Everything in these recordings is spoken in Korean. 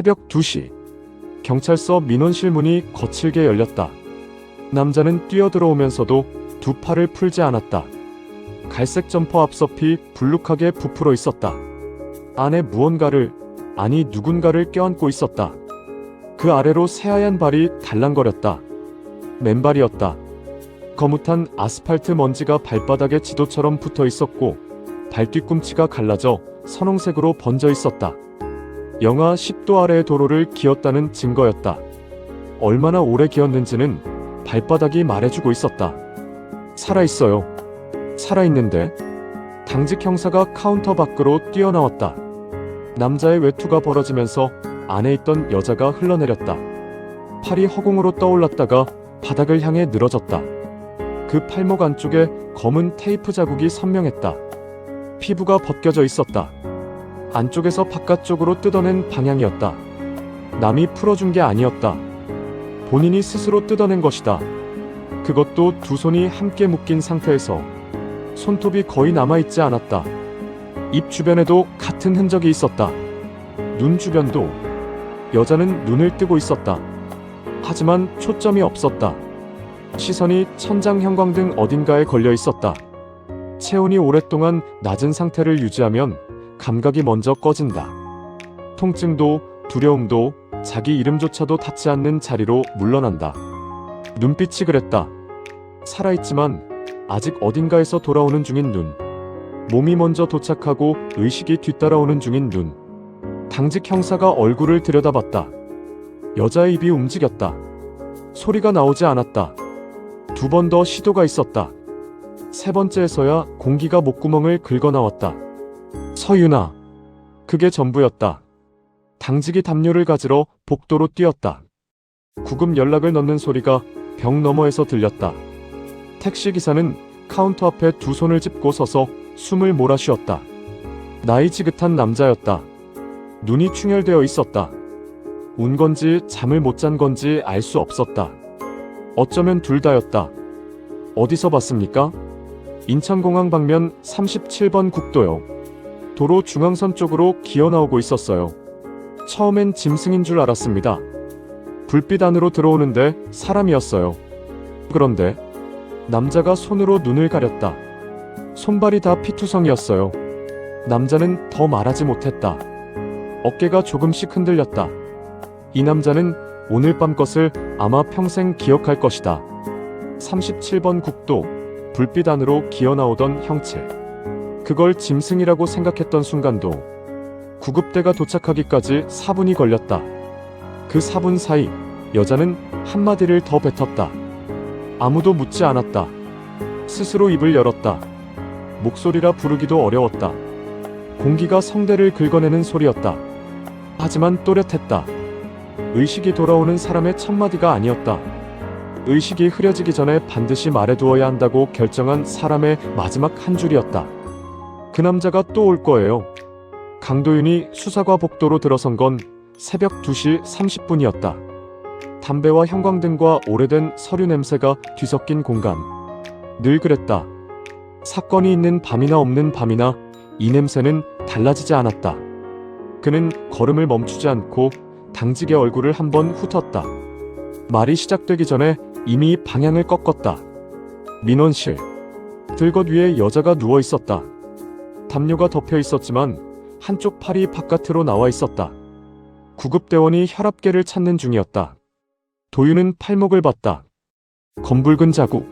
새벽 2시, 경찰서 민원실 문이 거칠게 열렸다. 남자는 뛰어들어오면서도 두 팔을 풀지 않았다. 갈색 점퍼 앞섭이 불룩하게 부풀어 있었다. 안에 무언가를, 아니 누군가를 껴안고 있었다. 그 아래로 새하얀 발이 달랑거렸다. 맨발이었다. 거뭇한 아스팔트 먼지가 발바닥에 지도처럼 붙어 있었고 발 뒤꿈치가 갈라져 선홍색으로 번져 있었다. 영하 10도 아래의 도로를 기었다는 증거였다. 얼마나 오래 기었는지는 발바닥이 말해주고 있었다. 살아있어요. 살아있는데? 당직 형사가 카운터 밖으로 뛰어나왔다. 남자의 외투가 벌어지면서 안에 있던 여자가 흘러내렸다. 팔이 허공으로 떠올랐다가 바닥을 향해 늘어졌다. 그 팔목 안쪽에 검은 테이프 자국이 선명했다. 피부가 벗겨져 있었다. 안쪽에서 바깥쪽으로 뜯어낸 방향이었다. 남이 풀어준 게 아니었다. 본인이 스스로 뜯어낸 것이다. 그것도 두 손이 함께 묶인 상태에서 손톱이 거의 남아있지 않았다. 입 주변에도 같은 흔적이 있었다. 눈 주변도. 여자는 눈을 뜨고 있었다. 하지만 초점이 없었다. 시선이 천장 형광등 어딘가에 걸려 있었다. 체온이 오랫동안 낮은 상태를 유지하면 감각이 먼저 꺼진다. 통증도 두려움도 자기 이름조차도 닿지 않는 자리로 물러난다. 눈빛이 그랬다. 살아있지만 아직 어딘가에서 돌아오는 중인 눈. 몸이 먼저 도착하고 의식이 뒤따라오는 중인 눈. 당직 형사가 얼굴을 들여다봤다. 여자의 입이 움직였다. 소리가 나오지 않았다. 두 번 더 시도가 있었다. 세 번째에서야 공기가 목구멍을 긁어나왔다. 서윤아. 그게 전부였다. 당직이 담요를 가지러 복도로 뛰었다. 구급 연락을 넣는 소리가 벽 너머에서 들렸다. 택시기사는 카운터 앞에 두 손을 짚고 서서 숨을 몰아쉬었다. 나이 지긋한 남자였다. 눈이 충혈되어 있었다. 운 건지 잠을 못 잔 건지 알 수 없었다. 어쩌면 둘 다였다. 어디서 봤습니까? 인천공항 방면 37번 국도요. 도로 중앙선 쪽으로 기어나오고 있었어요. 처음엔 짐승인 줄 알았습니다. 불빛 안으로 들어오는데 사람이었어요. 그런데 남자가 손으로 눈을 가렸다. 손발이 다 피투성이었어요. 남자는 더 말하지 못했다. 어깨가 조금씩 흔들렸다. 이 남자는 오늘 밤 것을 아마 평생 기억할 것이다. 37번 국도, 불빛 안으로 기어나오던 형체. 그걸 짐승이라고 생각했던 순간도 구급대가 도착하기까지 4분이 걸렸다. 그 4분 사이 여자는 한마디를 더 뱉었다. 아무도 묻지 않았다. 스스로 입을 열었다. 목소리라 부르기도 어려웠다. 공기가 성대를 긁어내는 소리였다. 하지만 또렷했다. 의식이 돌아오는 사람의 첫마디가 아니었다. 의식이 흐려지기 전에 반드시 말해두어야 한다고 결정한 사람의 마지막 한 줄이었다. 그 남자가 또 올 거예요. 강도윤이 수사과 복도로 들어선 건 새벽 2시 30분이었다. 담배와 형광등과 오래된 서류 냄새가 뒤섞인 공간. 늘 그랬다. 사건이 있는 밤이나 없는 밤이나 이 냄새는 달라지지 않았다. 그는 걸음을 멈추지 않고 당직의 얼굴을 한번 훑었다. 말이 시작되기 전에 이미 방향을 꺾었다. 민원실. 들것 위에 여자가 누워 있었다. 담요가 덮여 있었지만 한쪽 팔이 바깥으로 나와 있었다. 구급대원이 혈압계를 찾는 중이었다. 도윤은 팔목을 봤다. 검붉은 자국.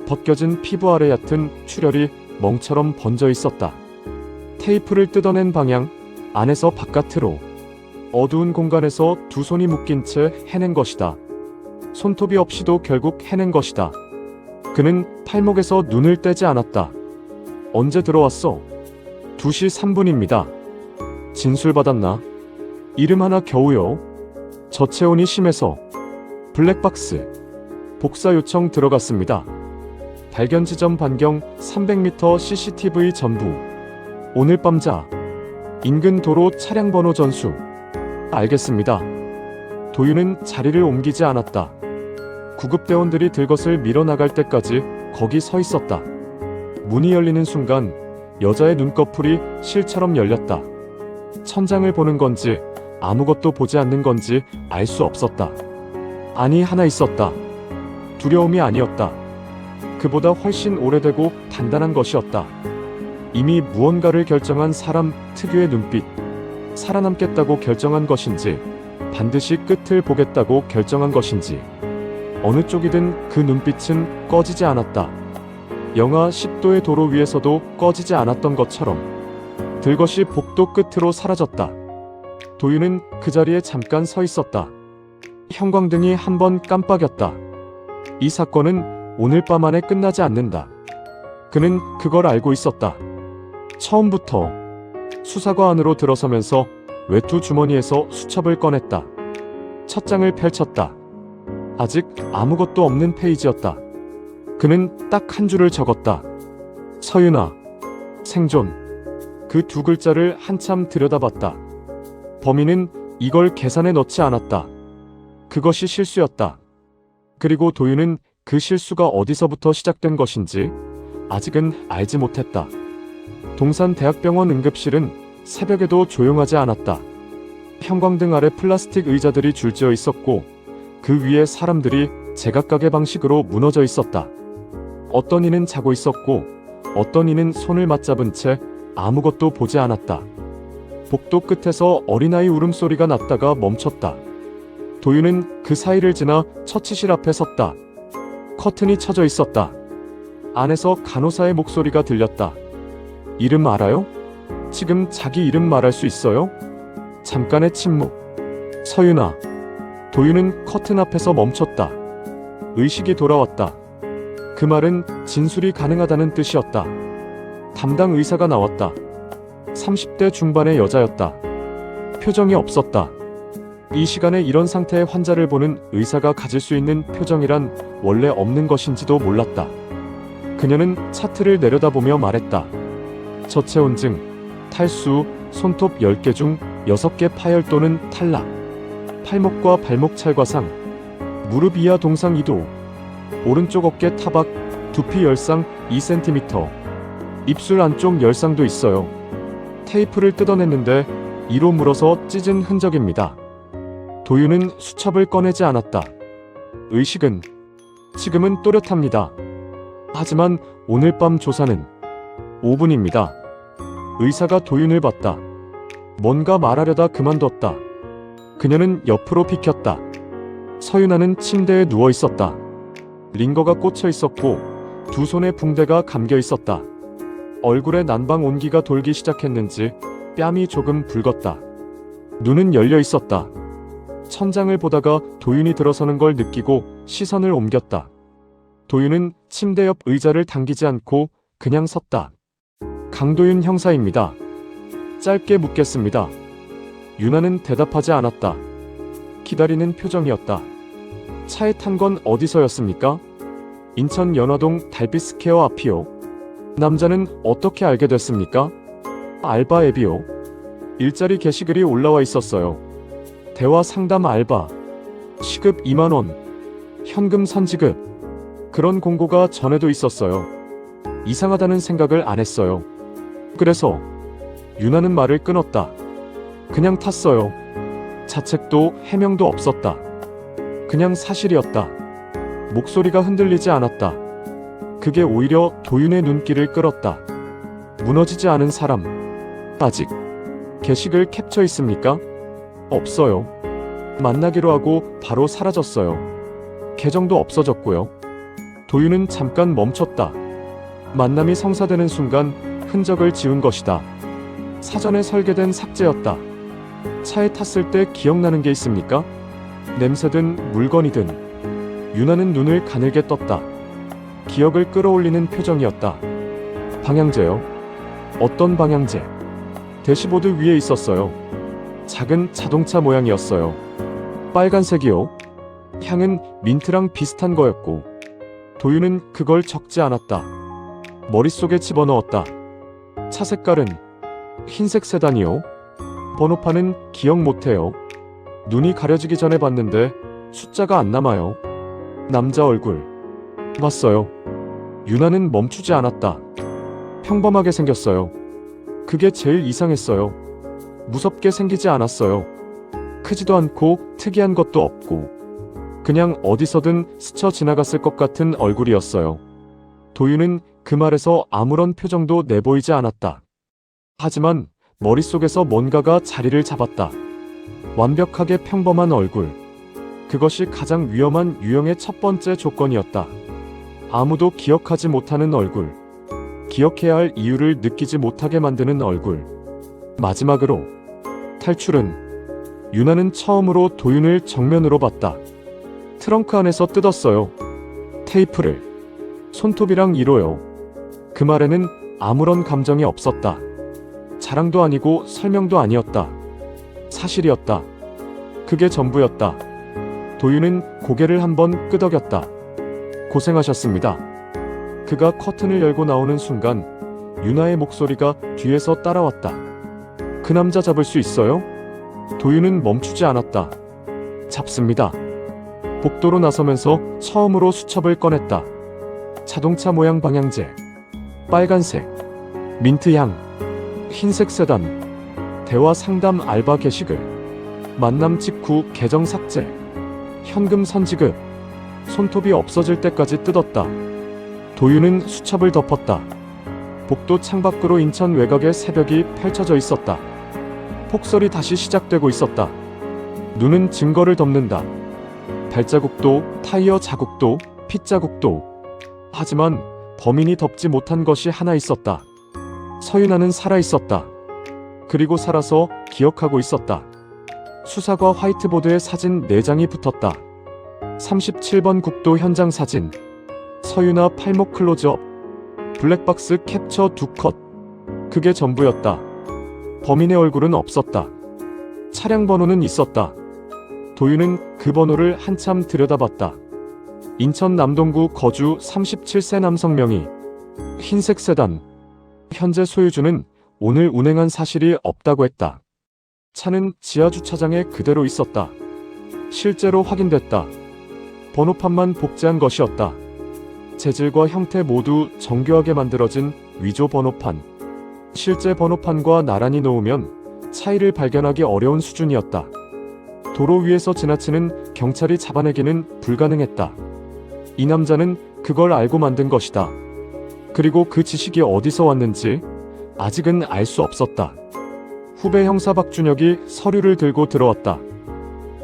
벗겨진 피부 아래 얕은 출혈이 멍처럼 번져 있었다. 테이프를 뜯어낸 방향, 안에서 바깥으로. 어두운 공간에서 두 손이 묶인 채 해낸 것이다. 손톱이 없이도 결국 해낸 것이다. 그는 팔목에서 눈을 떼지 않았다. 언제 들어왔어? 2시 3분입니다. 진술받았나? 이름 하나 겨우요. 저체온이 심해서. 블랙박스. 복사 요청 들어갔습니다. 발견 지점 반경 300m CCTV 전부. 오늘 밤자. 인근 도로 차량 번호 전수. 알겠습니다. 도윤은 자리를 옮기지 않았다. 구급대원들이 들것을 밀어나갈 때까지 거기 서 있었다. 문이 열리는 순간 여자의 눈꺼풀이 실처럼 열렸다. 천장을 보는 건지 아무것도 보지 않는 건지 알 수 없었다. 아니, 하나 있었다. 두려움이 아니었다. 그보다 훨씬 오래되고 단단한 것이었다. 이미 무언가를 결정한 사람 특유의 눈빛. 살아남겠다고 결정한 것인지, 반드시 끝을 보겠다고 결정한 것인지. 어느 쪽이든 그 눈빛은 꺼지지 않았다. 영하 10도의 도로 위에서도 꺼지지 않았던 것처럼 들것이 복도 끝으로 사라졌다. 도윤은 그 자리에 잠깐 서 있었다. 형광등이 한 번 깜빡였다. 이 사건은 오늘 밤 안에 끝나지 않는다. 그는 그걸 알고 있었다. 처음부터. 수사과 안으로 들어서면서 외투 주머니에서 수첩을 꺼냈다. 첫 장을 펼쳤다. 아직 아무것도 없는 페이지였다. 그는 딱 한 줄을 적었다. 서윤아, 생존. 그 두 글자를 한참 들여다봤다. 범인은 이걸 계산에 넣지 않았다. 그것이 실수였다. 그리고 도윤은 그 실수가 어디서부터 시작된 것인지 아직은 알지 못했다. 동산대학병원 응급실은 새벽에도 조용하지 않았다. 형광등 아래 플라스틱 의자들이 줄지어 있었고 그 위에 사람들이 제각각의 방식으로 무너져 있었다. 어떤 이는 자고 있었고 어떤 이는 손을 맞잡은 채 아무것도 보지 않았다. 복도 끝에서 어린아이 울음소리가 났다가 멈췄다. 도윤은 그 사이를 지나 처치실 앞에 섰다. 커튼이 쳐져 있었다. 안에서 간호사의 목소리가 들렸다. 이름 알아요? 지금 자기 이름 말할 수 있어요? 잠깐의 침묵. 서윤아. 도윤은 커튼 앞에서 멈췄다. 의식이 돌아왔다. 그 말은 진술이 가능하다는 뜻이었다. 담당 의사가 나왔다. 30대 중반의 여자였다. 표정이 없었다. 이 시간에 이런 상태의 환자를 보는 의사가 가질 수 있는 표정이란 원래 없는 것인지도 몰랐다. 그녀는 차트를 내려다보며 말했다. 저체온증, 탈수, 손톱 10개 중 6개 파열 또는 탈락, 팔목과 발목 찰과상, 무릎 이하 동상 이도, 오른쪽 어깨 타박, 두피 열상 2cm, 입술 안쪽 열상도 있어요. 테이프를 뜯어냈는데 이로 물어서 찢은 흔적입니다. 도윤은 수첩을 꺼내지 않았다. 의식은 지금은 또렷합니다. 하지만 오늘 밤 조사는 5분입니다. 의사가 도윤을 봤다. 뭔가 말하려다 그만뒀다. 그녀는 옆으로 비켰다. 서윤아는 침대에 누워 있었다. 링거가 꽂혀 있었고 두 손에 붕대가 감겨 있었다. 얼굴에 난방 온기가 돌기 시작했는지 뺨이 조금 붉었다. 눈은 열려 있었다. 천장을 보다가 도윤이 들어서는 걸 느끼고 시선을 옮겼다. 도윤은 침대 옆 의자를 당기지 않고 그냥 섰다. 강도윤 형사입니다. 짧게 묻겠습니다. 윤아는 대답하지 않았다. 기다리는 표정이었다. 차에 탄 건 어디서였습니까? 인천 연화동 달빛스퀘어 앞이요. 남자는 어떻게 알게 됐습니까? 알바 앱이요. 일자리 게시글이 올라와 있었어요. 대화 상담 알바. 시급 2만원. 현금 선지급. 그런 공고가 전에도 있었어요. 이상하다는 생각을 안 했어요. 그래서 윤아는 말을 끊었다. 그냥 탔어요. 자책도 해명도 없었다. 그냥 사실이었다. 목소리가 흔들리지 않았다. 그게 오히려 도윤의 눈길을 끌었다. 무너지지 않은 사람. 아직 게시글 캡처 있습니까? 없어요. 만나기로 하고 바로 사라졌어요. 계정도 없어졌고요. 도윤은 잠깐 멈췄다. 만남이 성사되는 순간 흔적을 지운 것이다. 사전에 설계된 삭제였다. 차에 탔을 때 기억나는 게 있습니까? 냄새든 물건이든. 윤아는 눈을 가늘게 떴다. 기억을 끌어올리는 표정이었다. 방향제요. 어떤 방향제? 대시보드 위에 있었어요. 작은 자동차 모양이었어요. 빨간색이요. 향은 민트랑 비슷한 거였고 도윤은 그걸 적지 않았다. 머릿속에 집어넣었다. 차 색깔은 흰색 세단이요. 번호판은 기억 못해요. 눈이 가려지기 전에 봤는데 숫자가 안 남아요. 남자 얼굴. 봤어요. 윤아는 멈추지 않았다. 평범하게 생겼어요. 그게 제일 이상했어요. 무섭게 생기지 않았어요. 크지도 않고 특이한 것도 없고 그냥 어디서든 스쳐 지나갔을 것 같은 얼굴이었어요. 도윤은 그 말에서 아무런 표정도 내보이지 않았다. 하지만 머릿속에서 뭔가가 자리를 잡았다. 완벽하게 평범한 얼굴. 그것이 가장 위험한 유형의 첫 번째 조건이었다. 아무도 기억하지 못하는 얼굴. 기억해야 할 이유를 느끼지 못하게 만드는 얼굴. 마지막으로 탈출은 유나는 처음으로 도윤을 정면으로 봤다. 트렁크 안에서 뜯었어요. 테이프를. 손톱이랑 이로요. 그 말에는 아무런 감정이 없었다. 자랑도 아니고 설명도 아니었다. 사실이었다. 그게 전부였다. 도윤은 고개를 한번 끄덕였다. 고생하셨습니다. 그가 커튼을 열고 나오는 순간 유나의 목소리가 뒤에서 따라왔다. 그 남자 잡을 수 있어요? 도윤은 멈추지 않았다. 잡습니다. 복도로 나서면서 처음으로 수첩을 꺼냈다. 자동차 모양 방향제. 빨간색. 민트향. 흰색 세단. 대화 상담 알바 게시글. 만남 직후 계정 삭제. 현금 선지급. 손톱이 없어질 때까지 뜯었다. 도윤은 수첩을 덮었다. 복도 창밖으로 인천 외곽의 새벽이 펼쳐져 있었다. 폭설이 다시 시작되고 있었다. 눈은 증거를 덮는다. 발자국도, 타이어 자국도, 핏자국도. 하지만 범인이 덮지 못한 것이 하나 있었다. 서윤아는 살아있었다. 그리고 살아서 기억하고 있었다. 수사과 화이트보드에 사진 4장이 붙었다. 37번 국도 현장 사진. 서윤아 팔목 클로즈업. 블랙박스 캡처 2컷. 그게 전부였다. 범인의 얼굴은 없었다. 차량 번호는 있었다. 도윤은 그 번호를 한참 들여다봤다. 인천 남동구 거주 37세 남성 명의. 흰색 세단. 현재 소유주는 오늘 운행한 사실이 없다고 했다. 차는 지하주차장에 그대로 있었다. 실제로 확인됐다. 번호판만 복제한 것이었다. 재질과 형태 모두 정교하게 만들어진 위조 번호판. 실제 번호판과 나란히 놓으면 차이를 발견하기 어려운 수준이었다. 도로 위에서 지나치는 경찰이 잡아내기는 불가능했다. 이 남자는 그걸 알고 만든 것이다. 그리고 그 지식이 어디서 왔는지 아직은 알 수 없었다. 후배 형사 박준혁이 서류를 들고 들어왔다.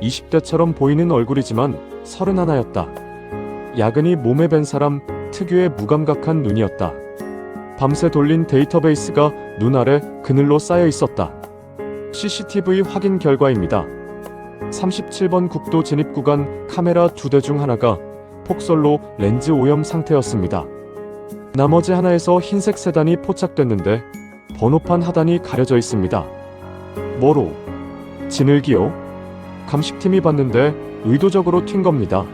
20대처럼 보이는 얼굴이지만 31였다. 야근이 몸에 밴 사람 특유의 무감각한 눈이었다. 밤새 돌린 데이터베이스가 눈 아래 그늘로 쌓여 있었다. CCTV 확인 결과입니다. 37번 국도 진입 구간 카메라 2대 중 하나가 폭설로 렌즈 오염 상태였습니다. 나머지 하나에서 흰색 세단이 포착됐는데 번호판 하단이 가려져 있습니다. 뭐로? 진흙이요? 감식팀이 봤는데 의도적으로 튄 겁니다.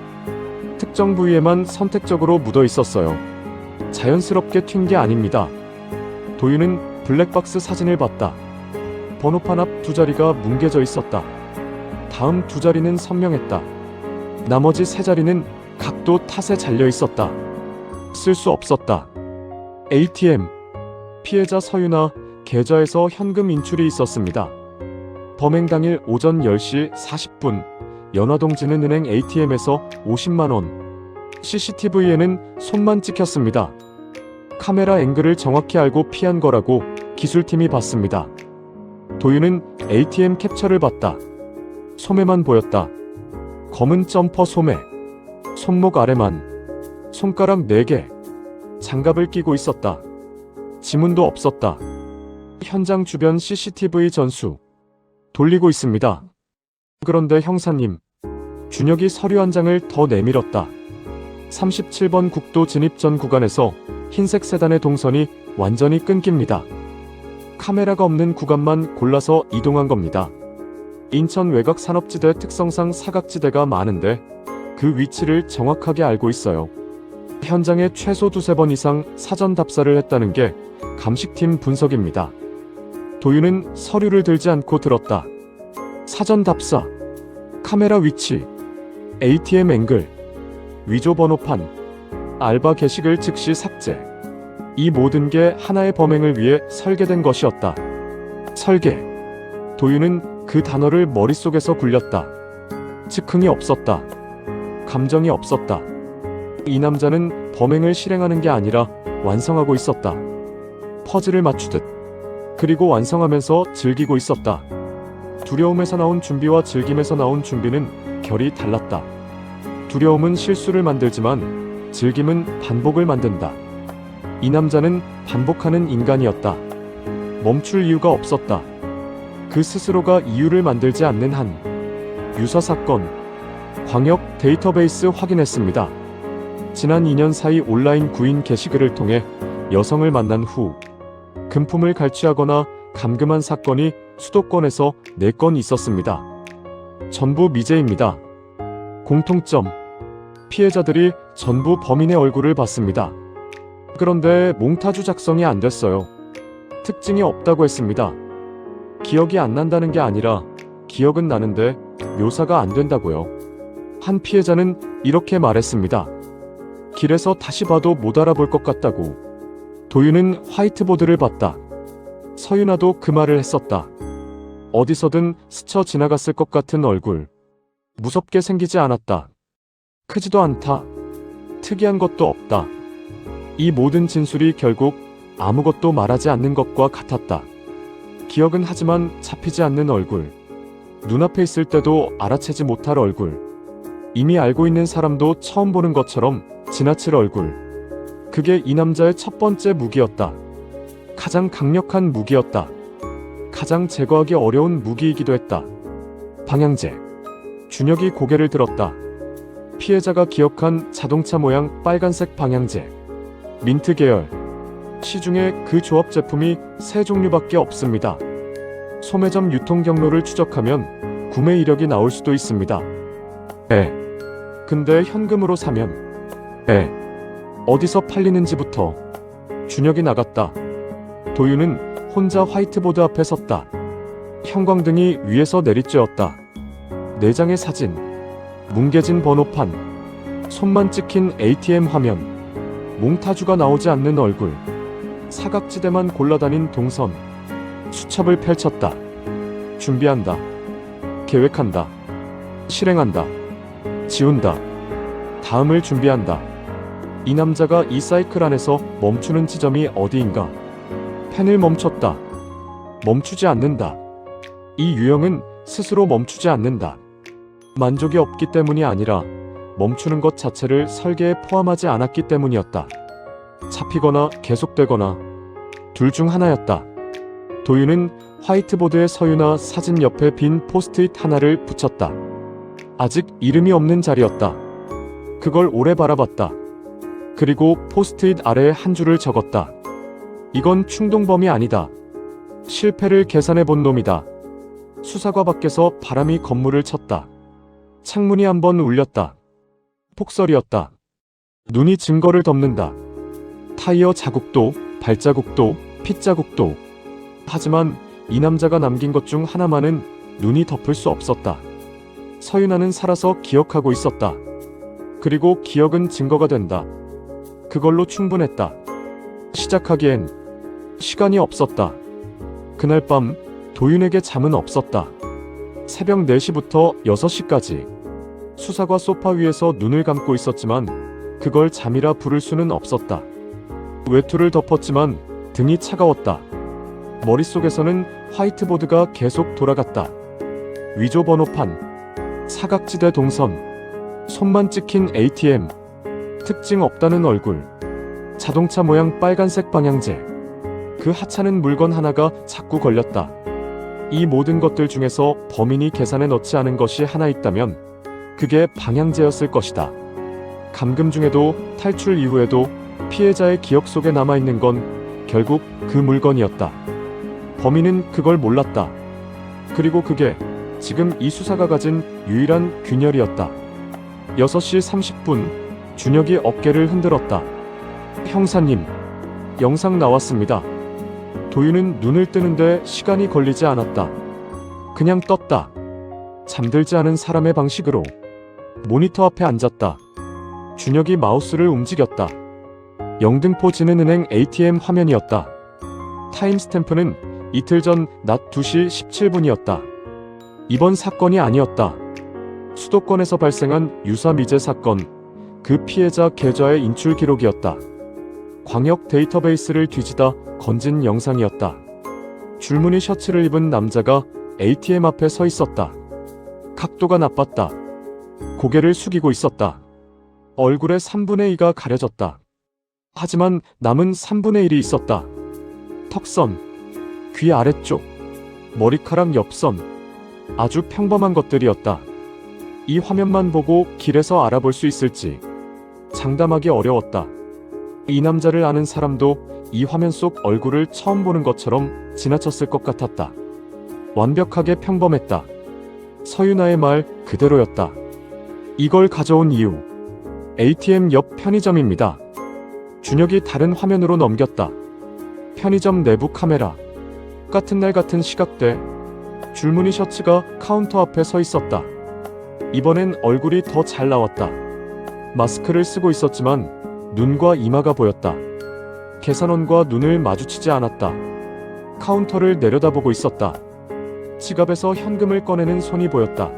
특정 부위에만 선택적으로 묻어 있었어요. 자연스럽게 튄 게 아닙니다. 도윤은 블랙박스 사진을 봤다. 번호판 앞 2자리가 뭉개져 있었다. 다음 2자리는 선명했다. 나머지 3자리는 각도 탓에 잘려 있었다. 쓸 수 없었다. ATM. 피해자 서윤아 계좌에서 현금 인출이 있었습니다. 범행 당일 오전 10시 40분 연화동진흥은행 ATM에서 50만원. CCTV에는 손만 찍혔습니다. 카메라 앵글을 정확히 알고 피한 거라고 기술팀이 봤습니다. 도윤은 ATM 캡처를 봤다. 소매만 보였다. 검은 점퍼 소매. 손목 아래만. 손가락 4개. 장갑을 끼고 있었다. 지문도 없었다. 현장 주변 CCTV 전수. 돌리고 있습니다. 그런데 형사님, 준혁이 서류 한 장을 더 내밀었다. 37번 국도 진입 전 구간에서 흰색 세단의 동선이 완전히 끊깁니다. 카메라가 없는 구간만 골라서 이동한 겁니다. 인천 외곽 산업지대 특성상 사각지대가 많은데 그 위치를 정확하게 알고 있어요. 현장에 최소 2-3번 이상 사전 답사를 했다는 게 감식팀 분석입니다. 도윤은 서류를 들지 않고 들었다. 사전 답사, 카메라 위치, ATM 앵글, 위조 번호판, 알바 게시글 즉시 삭제. 이 모든 게 하나의 범행을 위해 설계된 것이었다. 설계. 도윤은 그 단어를 머릿속에서 굴렸다. 즉흥이 없었다. 감정이 없었다. 이 남자는 범행을 실행하는 게 아니라 완성하고 있었다. 퍼즐을 맞추듯. 그리고 완성하면서 즐기고 있었다. 두려움에서 나온 준비와 즐김에서 나온 준비는 결이 달랐다. 두려움은 실수를 만들지만 즐김은 반복을 만든다. 이 남자는 반복하는 인간이었다. 멈출 이유가 없었다. 그 스스로가 이유를 만들지 않는 한. 유서 사건. 광역 데이터베이스 확인했습니다. 지난 2년 사이 온라인 구인 게시글을 통해 여성을 만난 후 금품을 갈취하거나 감금한 사건이 수도권에서 4건 있었습니다. 전부 미제입니다. 공통점. 피해자들이 전부 범인의 얼굴을 봤습니다. 그런데 몽타주 작성이 안 됐어요. 특징이 없다고 했습니다. 기억이 안 난다는 게 아니라 기억은 나는데 묘사가 안 된다고요. 한 피해자는 이렇게 말했습니다. 길에서 다시 봐도 못 알아볼 것 같다고. 도윤은 화이트보드를 봤다. 서윤아도 그 말을 했었다. 어디서든 스쳐 지나갔을 것 같은 얼굴. 무섭게 생기지 않았다. 크지도 않다. 특이한 것도 없다. 이 모든 진술이 결국 아무것도 말하지 않는 것과 같았다. 기억은 하지만 잡히지 않는 얼굴. 눈앞에 있을 때도 알아채지 못할 얼굴. 이미 알고 있는 사람도 처음 보는 것처럼 지나칠 얼굴. 그게 이 남자의 첫 번째 무기였다. 가장 강력한 무기였다. 가장 제거하기 어려운 무기이기도 했다. 방향제. 준혁이 고개를 들었다. 피해자가 기억한 자동차 모양 빨간색 방향제. 민트 계열. 시중에 그 조합 제품이 3종류밖에 없습니다. 소매점 유통 경로를 추적하면 구매 이력이 나올 수도 있습니다. 근데 현금으로 사면 어디서 팔리는지부터. 준혁이 나갔다. 도윤은 혼자 화이트보드 앞에 섰다. 형광등이 위에서 내리쬐었다. 4장의 사진, 뭉개진 번호판, 손만 찍힌 ATM 화면, 몽타주가 나오지 않는 얼굴, 사각지대만 골라다닌 동선. 수첩을 펼쳤다. 준비한다. 계획한다. 실행한다. 지운다. 다음을 준비한다. 이 남자가 이 사이클 안에서 멈추는 지점이 어디인가? 펜을 멈췄다. 멈추지 않는다. 이 유형은 스스로 멈추지 않는다. 만족이 없기 때문이 아니라 멈추는 것 자체를 설계에 포함하지 않았기 때문이었다. 잡히거나 계속되거나 둘 중 하나였다. 도윤은 화이트보드에 서윤아 사진 옆에 빈 포스트잇 하나를 붙였다. 아직 이름이 없는 자리였다. 그걸 오래 바라봤다. 그리고 포스트잇 아래에 한 줄을 적었다. 이건 충동범이 아니다. 실패를 계산해 본 놈이다. 수사과 밖에서 바람이 건물을 쳤다. 창문이 한번 울렸다. 폭설이었다. 눈이 증거를 덮는다. 타이어 자국도, 발자국도, 핏자국도. 하지만 이 남자가 남긴 것 중 하나만은 눈이 덮을 수 없었다. 서윤아는 살아서 기억하고 있었다. 그리고 기억은 증거가 된다. 그걸로 충분했다. 시작하기엔 시간이 없었다. 그날 밤 도윤에게 잠은 없었다. 새벽 4시부터 6시까지 수사과 소파 위에서 눈을 감고 있었지만 그걸 잠이라 부를 수는 없었다. 외투를 덮었지만 등이 차가웠다. 머릿속에서는 화이트보드가 계속 돌아갔다. 위조 번호판, 사각지대 동선, 손만 찍힌 ATM, 특징 없다는 얼굴, 자동차 모양 빨간색 방향제. 그 하찮은 물건 하나가 자꾸 걸렸다. 이 모든 것들 중에서 범인이 계산해 넣지 않은 것이 하나 있다면 그게 방향제였을 것이다. 감금 중에도 탈출 이후에도 피해자의 기억 속에 남아있는 건 결국 그 물건이었다. 범인은 그걸 몰랐다. 그리고 그게 지금 이 수사가 가진 유일한 균열이었다. 6시 30분 준혁이 어깨를 흔들었다. 형사님, 영상 나왔습니다. 도윤은 눈을 뜨는데 시간이 걸리지 않았다. 그냥 떴다. 잠들지 않은 사람의 방식으로. 모니터 앞에 앉았다. 준혁이 마우스를 움직였다. 영등포 진흥은행 ATM 화면이었다. 타임스탬프는 이틀 전 낮 2시 17분이었다. 이번 사건이 아니었다. 수도권에서 발생한 유사 미제 사건, 그 피해자 계좌의 인출 기록이었다. 광역 데이터베이스를 뒤지다 건진 영상이었다. 줄무늬 셔츠를 입은 남자가 ATM 앞에 서 있었다. 각도가 나빴다. 고개를 숙이고 있었다. 얼굴의 3분의 2가 가려졌다. 하지만 남은 3분의 1이 있었다. 턱선, 귀 아래쪽, 머리카락 옆선, 아주 평범한 것들이었다. 이 화면만 보고 길에서 알아볼 수 있을지 장담하기 어려웠다. 이 남자를 아는 사람도 이 화면 속 얼굴을 처음 보는 것처럼 지나쳤을 것 같았다. 완벽하게 평범했다. 서윤아의 말 그대로였다. 이걸 가져온 이유, ATM 옆 편의점입니다. 준혁이 다른 화면으로 넘겼다. 편의점 내부 카메라. 같은 날 같은 시각대. 줄무늬 셔츠가 카운터 앞에 서 있었다. 이번엔 얼굴이 더 잘 나왔다. 마스크를 쓰고 있었지만 눈과 이마가 보였다. 계산원과 눈을 마주치지 않았다. 카운터를 내려다보고 있었다. 지갑에서 현금을 꺼내는 손이 보였다.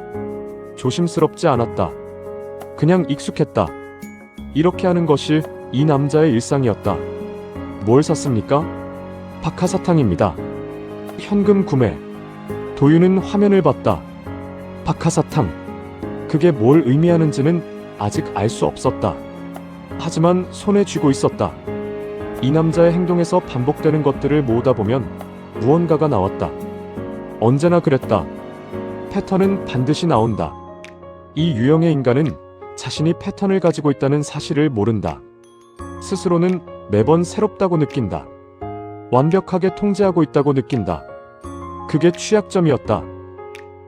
조심스럽지 않았다. 그냥 익숙했다. 이렇게 하는 것이 이 남자의 일상이었다. 뭘 샀습니까? 박하사탕입니다. 현금 구매. 도윤은 화면을 봤다. 박하사탕. 그게 뭘 의미하는지는 아직 알 수 없었다. 하지만 손에 쥐고 있었다. 이 남자의 행동에서 반복되는 것들을 모으다 보면 무언가가 나왔다. 언제나 그랬다. 패턴은 반드시 나온다. 이 유형의 인간은 자신이 패턴을 가지고 있다는 사실을 모른다. 스스로는 매번 새롭다고 느낀다. 완벽하게 통제하고 있다고 느낀다. 그게 취약점이었다.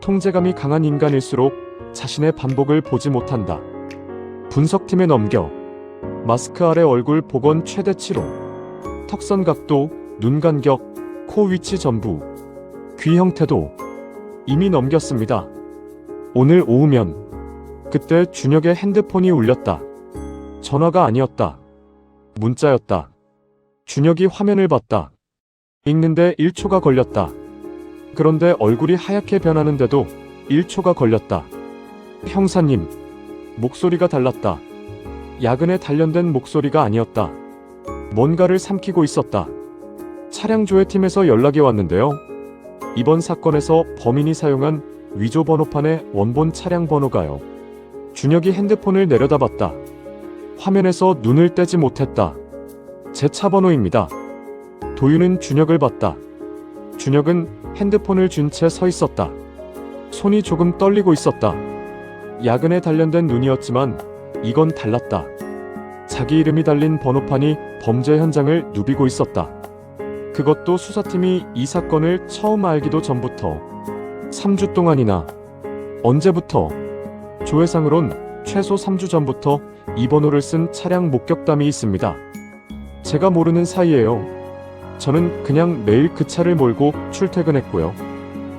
통제감이 강한 인간일수록 자신의 반복을 보지 못한다. 분석팀에 넘겨. 마스크 아래 얼굴 복원 최대치로. 턱선 각도, 눈 간격, 코 위치 전부. 귀 형태도 이미 넘겼습니다. 오늘 오후면 그때 준혁의 핸드폰이 울렸다. 전화가 아니었다. 문자였다. 준혁이 화면을 봤다. 읽는데 1초가 걸렸다. 그런데 얼굴이 하얗게 변하는데도 1초가 걸렸다. 형사님. 목소리가 달랐다. 야근에 단련된 목소리가 아니었다. 뭔가를 삼키고 있었다. 차량 조회팀에서 연락이 왔는데요. 이번 사건에서 범인이 사용한 위조 번호판의 원본 차량 번호가요. 준혁이 핸드폰을 내려다봤다. 화면에서 눈을 떼지 못했다. 제 차 번호입니다. 도윤은 준혁을 봤다. 준혁은 핸드폰을 쥔 채 서 있었다. 손이 조금 떨리고 있었다. 야근에 단련된 눈이었지만 이건 달랐다. 자기 이름이 달린 번호판이 범죄 현장을 누비고 있었다. 그것도 수사팀이 이 사건을 처음 알기도 전부터. 3주 동안이나. 언제부터? 조회상으론 최소 3주 전부터 이 번호를 쓴 차량 목격담이 있습니다. 제가 모르는 사이에요. 저는 그냥 매일 그 차를 몰고 출퇴근했고요.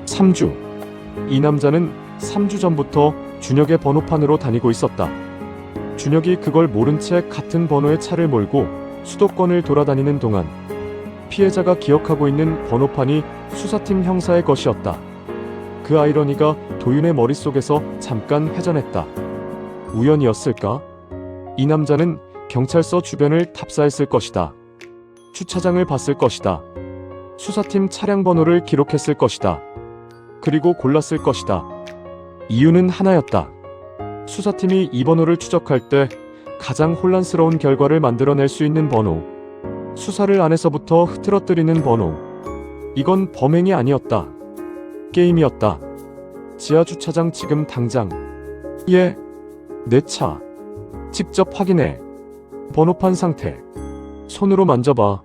3주. 이 남자는 3주 전부터 준혁의 번호판으로 다니고 있었다. 준혁이 그걸 모른 채 같은 번호의 차를 몰고 수도권을 돌아다니는 동안 피해자가 기억하고 있는 번호판이 수사팀 형사의 것이었다. 그 아이러니가 도윤의 머릿속에서 잠깐 회전했다. 우연이었을까? 이 남자는 경찰서 주변을 탑사했을 것이다. 주차장을 봤을 것이다. 수사팀 차량 번호를 기록했을 것이다. 그리고 골랐을 것이다. 이유는 하나였다. 수사팀이 이 번호를 추적할 때 가장 혼란스러운 결과를 만들어낼 수 있는 번호. 수사를 안에서부터 흐트러뜨리는 번호. 이건 범행이 아니었다. 게임이었다. 지하 주차장 지금 당장. 예. 내 차. 직접 확인해. 번호판 상태. 손으로 만져봐.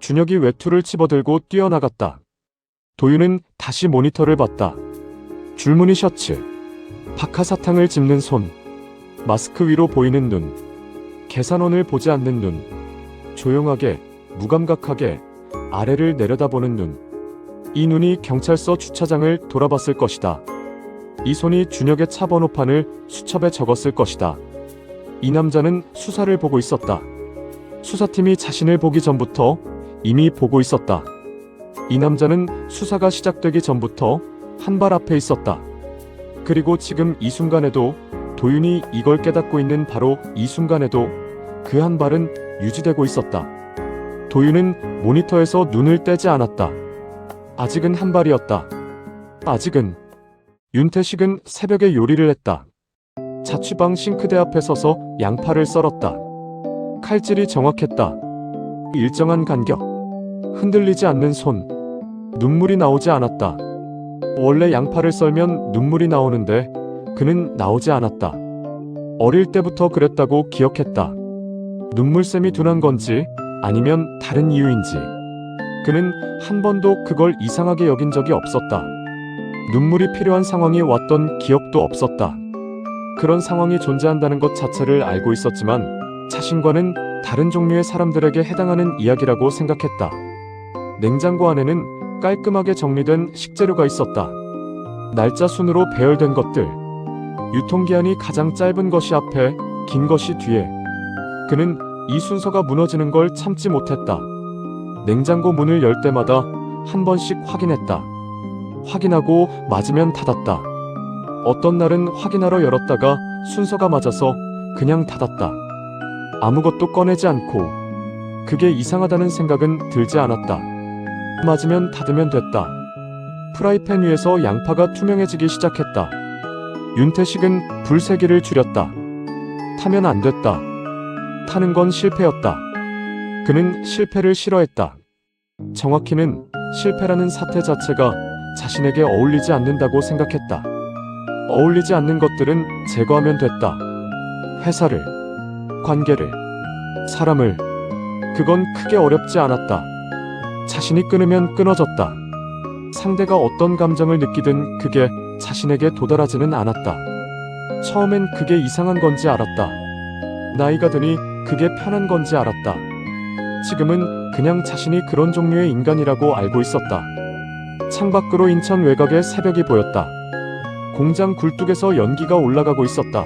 준혁이 외투를 집어들고 뛰어나갔다. 도윤은 다시 모니터를 봤다. 줄무늬 셔츠. 박하사탕을 집는 손. 마스크 위로 보이는 눈. 계산원을 보지 않는 눈. 조용하게, 무감각하게 아래를 내려다보는 눈. 이 눈이 경찰서 주차장을 돌아봤을 것이다. 이 손이 준혁의 차 번호판을 수첩에 적었을 것이다. 이 남자는 수사를 보고 있었다. 수사팀이 자신을 보기 전부터 이미 보고 있었다. 이 남자는 수사가 시작되기 전부터 한 발 앞에 있었다. 그리고 지금 이 순간에도 도윤이 이걸 깨닫고 있는 바로 이 순간에도 그 한 발은 유지되고 있었다. 도윤은 모니터에서 눈을 떼지 않았다. 아직은 한 발이었다. 아직은. 윤태식은 새벽에 요리를 했다. 자취방 싱크대 앞에 서서 양파를 썰었다. 칼질이 정확했다. 일정한 간격. 흔들리지 않는 손. 눈물이 나오지 않았다. 원래 양파를 썰면 눈물이 나오는데 그는 나오지 않았다. 어릴 때부터 그랬다고 기억했다. 눈물샘이 둔한 건지 아니면 다른 이유인지 그는 한 번도 그걸 이상하게 여긴 적이 없었다. 눈물이 필요한 상황이 왔던 기억도 없었다. 그런 상황이 존재한다는 것 자체를 알고 있었지만 자신과는 다른 종류의 사람들에게 해당하는 이야기라고 생각했다. 냉장고 안에는 깔끔하게 정리된 식재료가 있었다. 날짜 순으로 배열된 것들. 유통기한이 가장 짧은 것이 앞에, 긴 것이 뒤에. 그는 이 순서가 무너지는 걸 참지 못했다. 냉장고 문을 열 때마다 한 번씩 확인했다. 확인하고 맞으면 닫았다. 어떤 날은 확인하러 열었다가 순서가 맞아서 그냥 닫았다. 아무것도 꺼내지 않고 그게 이상하다는 생각은 들지 않았다. 맞으면 닫으면 됐다. 프라이팬 위에서 양파가 투명해지기 시작했다. 윤태식은 불세기를 줄였다. 타면 안 됐다. 타는 건 실패였다. 그는 실패를 싫어했다. 정확히는 실패라는 사태 자체가 자신에게 어울리지 않는다고 생각했다. 어울리지 않는 것들은 제거하면 됐다. 회사를, 관계를, 사람을. 그건 크게 어렵지 않았다. 자신이 끊으면 끊어졌다. 상대가 어떤 감정을 느끼든 그게 자신에게 도달하지는 않았다. 처음엔 그게 이상한 건지 알았다. 나이가 드니 그게 편한 건지 알았다. 지금은 그냥 자신이 그런 종류의 인간이라고 알고 있었다. 창밖으로 인천 외곽의 새벽이 보였다. 공장 굴뚝에서 연기가 올라가고 있었다.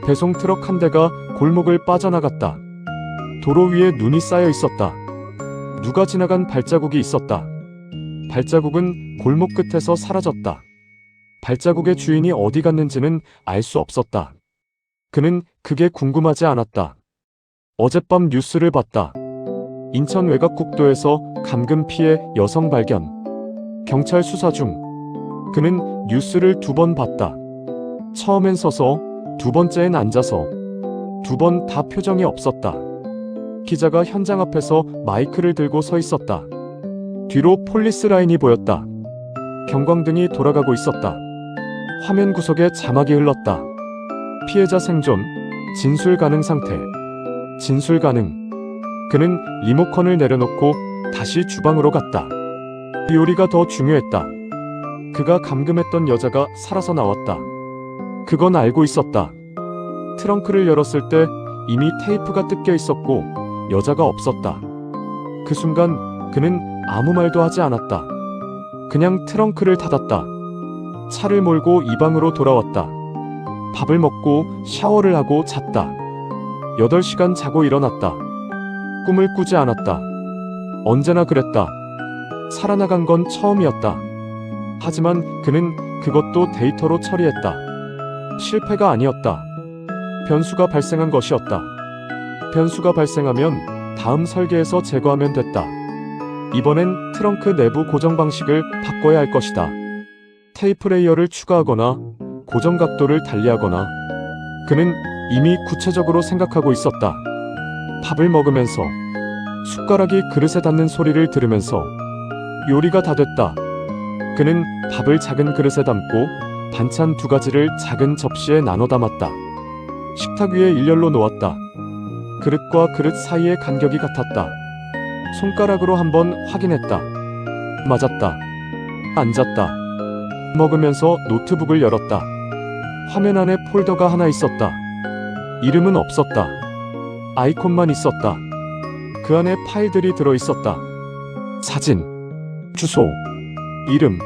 배송 트럭 한 대가 골목을 빠져나갔다. 도로 위에 눈이 쌓여 있었다. 누가 지나간 발자국이 있었다. 발자국은 골목 끝에서 사라졌다. 발자국의 주인이 어디 갔는지는 알 수 없었다. 그는 그게 궁금하지 않았다. 어젯밤 뉴스를 봤다. 인천 외곽국도에서 감금 피해 여성 발견. 경찰 수사 중. 그는 뉴스를 2번 봤다. 처음엔 서서, 2번째엔 앉아서. 2번 다 표정이 없었다. 기자가 현장 앞에서 마이크를 들고 서 있었다. 뒤로 폴리스 라인이 보였다. 경광등이 돌아가고 있었다. 화면 구석에 자막이 흘렀다. 피해자 생존, 진술 가능 상태. 진술 가능. 그는 리모컨을 내려놓고 다시 주방으로 갔다. 요리가 더 중요했다. 그가 감금했던 여자가 살아서 나왔다. 그건 알고 있었다. 트렁크를 열었을 때 이미 테이프가 뜯겨 있었고 여자가 없었다. 그 순간 그는 아무 말도 하지 않았다. 그냥 트렁크를 닫았다. 차를 몰고 이 방으로 돌아왔다. 밥을 먹고 샤워를 하고 잤다. 8시간 자고 일어났다. 꿈을 꾸지 않았다. 언제나 그랬다. 살아나간 건 처음이었다. 하지만 그는 그것도 데이터로 처리했다. 실패가 아니었다. 변수가 발생한 것이었다. 변수가 발생하면 다음 설계에서 제거하면 됐다. 이번엔 트렁크 내부 고정 방식을 바꿔야 할 것이다. 테이프 레이어를 추가하거나 고정 각도를 달리하거나. 그는 이미 구체적으로 생각하고 있었다. 밥을 먹으면서, 숟가락이 그릇에 닿는 소리를 들으면서. 요리가 다 됐다. 그는 밥을 작은 그릇에 담고 반찬 2가지를 작은 접시에 나눠 담았다. 식탁 위에 일렬로 놓았다. 그릇과 그릇 사이의 간격이 같았다. 손가락으로 한번 확인했다. 맞았다. 앉았다. 먹으면서 노트북을 열었다. 화면 안에 폴더가 하나 있었다. 이름은 없었다. 아이콘만 있었다. 그 안에 파일들이 들어있었다. 사진, 주소, 이름,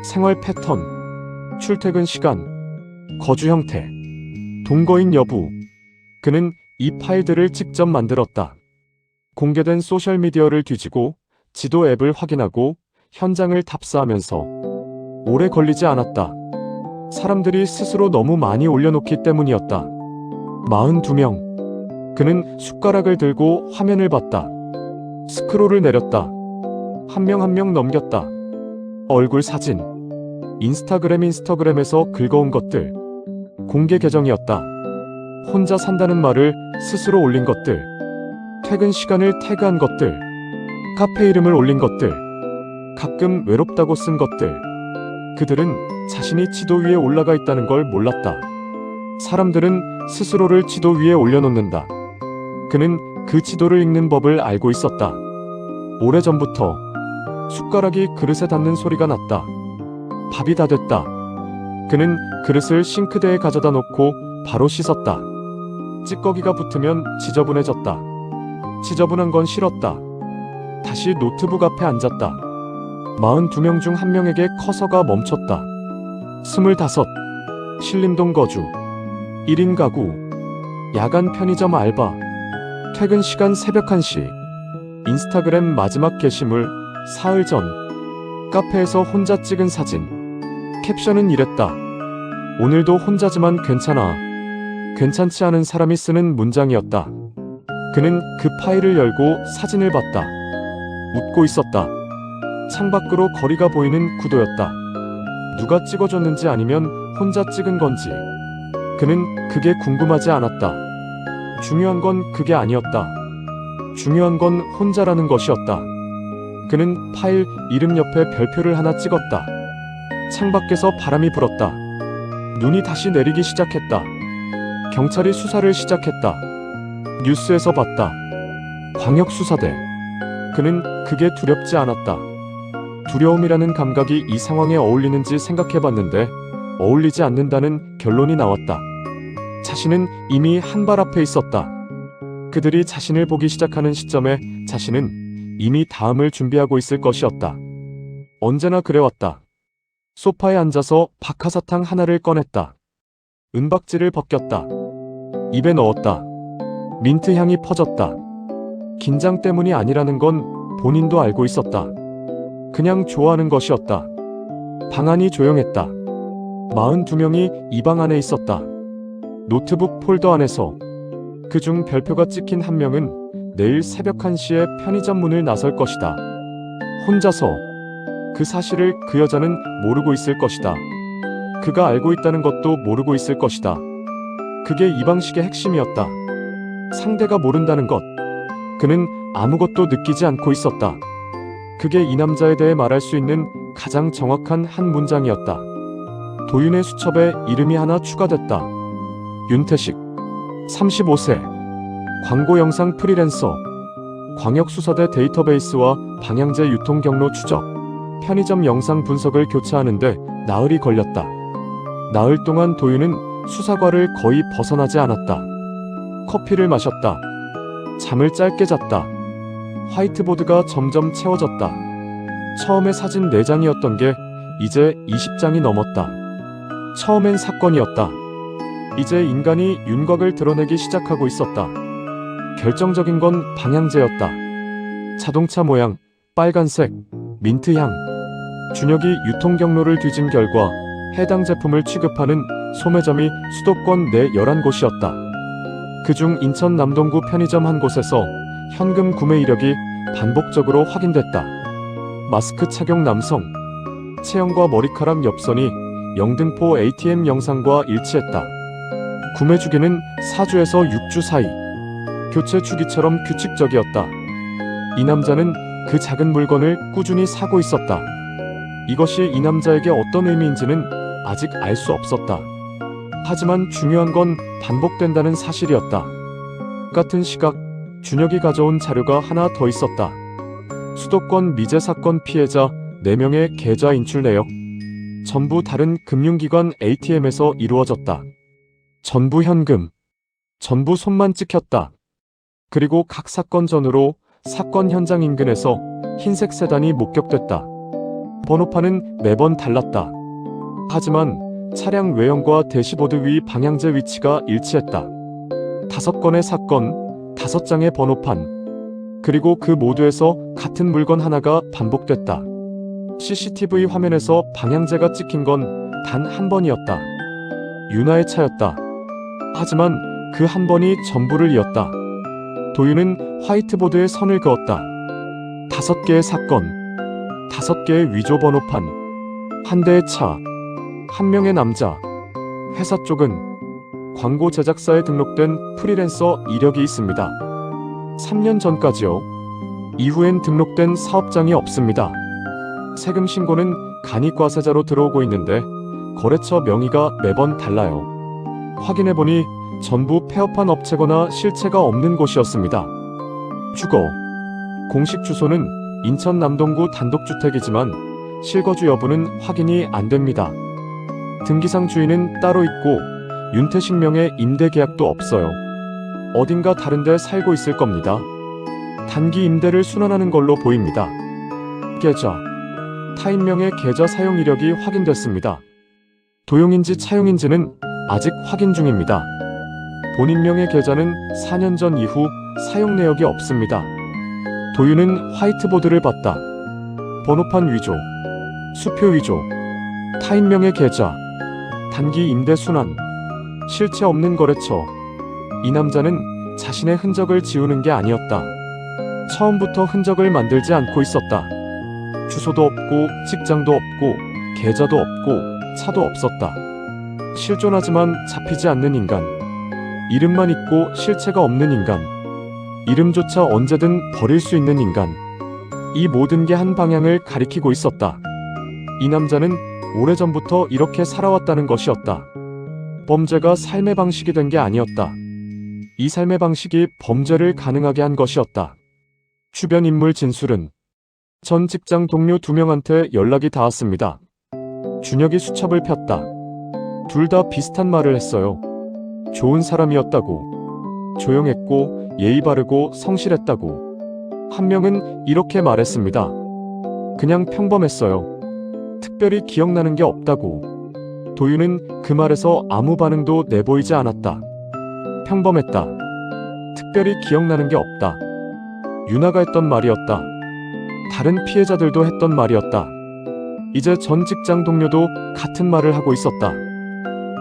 생활 패턴, 출퇴근 시간, 거주 형태, 동거인 여부. 그는 이 파일들을 직접 만들었다. 공개된 소셜미디어를 뒤지고 지도 앱을 확인하고 현장을 답사하면서 오래 걸리지 않았다. 사람들이 스스로 너무 많이 올려놓기 때문이었다. 42명. 그는 숟가락을 들고 화면을 봤다. 스크롤을 내렸다. 한 명 한 명 넘겼다. 얼굴 사진. 인스타그램에서 긁어온 것들. 공개 계정이었다. 혼자 산다는 말을 스스로 올린 것들. 퇴근 시간을 태그한 것들. 카페 이름을 올린 것들. 가끔 외롭다고 쓴 것들. 그들은 자신이 지도 위에 올라가 있다는 걸 몰랐다. 사람들은 스스로를 지도 위에 올려놓는다. 그는 그 지도를 읽는 법을 알고 있었다. 오래전부터 숟가락이 그릇에 닿는 소리가 났다. 밥이 다 됐다. 그는 그릇을 싱크대에 가져다 놓고 바로 씻었다. 찌꺼기가 붙으면 지저분해졌다. 지저분한 건 싫었다. 다시 노트북 앞에 앉았다. 42명 중 한 명에게 커서가 멈췄다. 25. 신림동 거주. 1인 가구. 야간 편의점 알바. 퇴근 시간 새벽 1시. 인스타그램 마지막 게시물. 사흘 전. 카페에서 혼자 찍은 사진. 캡션은 이랬다. 오늘도 혼자지만 괜찮아. 괜찮지 않은 사람이 쓰는 문장이었다. 그는 그 파일을 열고 사진을 봤다. 웃고 있었다. 창밖으로 거리가 보이는 구도였다. 누가 찍어줬는지 아니면 혼자 찍은 건지. 그는 그게 궁금하지 않았다. 중요한 건 그게 아니었다. 중요한 건 혼자라는 것이었다. 그는 파일 이름 옆에 별표를 하나 찍었다. 창밖에서 바람이 불었다. 눈이 다시 내리기 시작했다. 경찰이 수사를 시작했다. 뉴스에서 봤다. 광역수사대. 그는 그게 두렵지 않았다. 두려움이라는 감각이 이 상황에 어울리는지 생각해봤는데 어울리지 않는다는 결론이 나왔다. 자신은 이미 한 발 앞에 있었다. 그들이 자신을 보기 시작하는 시점에 자신은 이미 다음을 준비하고 있을 것이었다. 언제나 그래왔다. 소파에 앉아서 박하사탕 하나를 꺼냈다. 은박지를 벗겼다. 입에 넣었다. 민트 향이 퍼졌다. 긴장 때문이 아니라는 건 본인도 알고 있었다. 그냥 좋아하는 것이었다. 방 안이 조용했다. 42명이 이 방 안에 있었다. 노트북 폴더 안에서 그중 별표가 찍힌 한 명은 내일 새벽 1시에 편의점 문을 나설 것이다. 혼자서. 그 사실을 그 여자는 모르고 있을 것이다. 그가 알고 있다는 것도 모르고 있을 것이다. 그게 이 방식의 핵심이었다. 상대가 모른다는 것. 그는 아무것도 느끼지 않고 있었다. 그게 이 남자에 대해 말할 수 있는 가장 정확한 한 문장이었다. 도윤의 수첩에 이름이 하나 추가됐다. 윤태식. 35세. 광고 영상 프리랜서. 광역수사대 데이터베이스와 방향제 유통 경로 추적. 편의점 영상 분석을 교차하는데 나흘이 걸렸다. 나흘 동안 도윤은 수사과를 거의 벗어나지 않았다. 커피를 마셨다. 잠을 짧게 잤다. 화이트보드가 점점 채워졌다. 처음에 사진 4장이었던 게 이제 20장이 넘었다. 처음엔 사건이었다. 이제 인간이 윤곽을 드러내기 시작하고 있었다. 결정적인 건 방향제였다. 자동차 모양, 빨간색, 민트향. 준혁이 유통경로를 뒤진 결과 해당 제품을 취급하는 소매점이 수도권 내 11곳이었다. 그중 인천 남동구 편의점 한 곳에서 현금 구매 이력이 반복적으로 확인됐다. 마스크 착용 남성. 체형과 머리카락 옆선이 영등포 ATM 영상과 일치했다. 구매 주기는 4주에서 6주 사이. 교체 주기처럼 규칙적이었다. 이 남자는 그 작은 물건을 꾸준히 사고 있었다. 이것이 이 남자에게 어떤 의미인지는 아직 알 수 없었다. 하지만 중요한 건 반복된다는 사실이었다. 같은 시각, 준혁이 가져온 자료가 하나 더 있었다. 수도권 미제 사건 피해자 4명의 계좌 인출 내역. 전부 다른 금융기관 ATM에서 이루어졌다. 전부 현금. 전부 손만 찍혔다. 그리고 각 사건 전후로 사건 현장 인근에서 흰색 세단이 목격됐다. 번호판은 매번 달랐다. 하지만 차량 외형과 대시보드 위 방향제 위치가 일치했다. 5건의 사건, 5장의 번호판. 그리고 그 모두에서 같은 물건 하나가 반복됐다. CCTV 화면에서 방향제가 찍힌 건 단 한 번이었다. 유나의 차였다. 하지만 그 한 번이 전부를 이었다. 도윤은 화이트보드에 선을 그었다. 5개의 사건, 5개의 위조 번호판, 한 대의 차, 한 명의 남자. 회사 쪽은 광고 제작사에 등록된 프리랜서 이력이 있습니다. 3년 전까지요. 이후엔 등록된 사업장이 없습니다. 세금 신고는 간이과세자로 들어오고 있는데 거래처 명의가 매번 달라요. 확인해보니 전부 폐업한 업체거나 실체가 없는 곳이었습니다. 주거. 공식 주소는 인천 남동구 단독주택이지만 실거주 여부는 확인이 안 됩니다. 등기상 주인은 따로 있고 윤태식 명의 임대 계약도 없어요. 어딘가 다른데 살고 있을 겁니다. 단기 임대를 순환하는 걸로 보입니다. 계좌. 타인명의 계좌 사용 이력이 확인됐습니다. 도용인지 차용인지는 아직 확인 중입니다. 본인명의 계좌는 4년 전 이후 사용 내역이 없습니다. 도윤은 화이트보드를 봤다. 번호판 위조, 수표 위조, 타인명의 계좌, 단기 임대 순환, 실체 없는 거래처. 이 남자는 자신의 흔적을 지우는 게 아니었다. 처음부터 흔적을 만들지 않고 있었다. 주소도 없고 직장도 없고 계좌도 없고 차도 없었다. 실존하지만 잡히지 않는 인간. 이름만 있고 실체가 없는 인간. 이름조차 언제든 버릴 수 있는 인간. 이 모든 게 한 방향을 가리키고 있었다. 이 남자는 오래전부터 이렇게 살아왔다는 것이었다. 범죄가 삶의 방식이 된 게 아니었다. 이 삶의 방식이 범죄를 가능하게 한 것이었다. 주변 인물 진술은 전 직장 동료 2명한테 연락이 닿았습니다. 준혁이 수첩을 폈다. 둘 다 비슷한 말을 했어요. 좋은 사람이었다고. 조용했고 예의 바르고 성실했다고. 한 명은 이렇게 말했습니다. 그냥 평범했어요. 특별히 기억나는 게 없다고. 도윤은 그 말에서 아무 반응도 내보이지 않았다. 평범했다. 특별히 기억나는 게 없다. 유나가 했던 말이었다. 다른 피해자들도 했던 말이었다. 이제 전 직장 동료도 같은 말을 하고 있었다.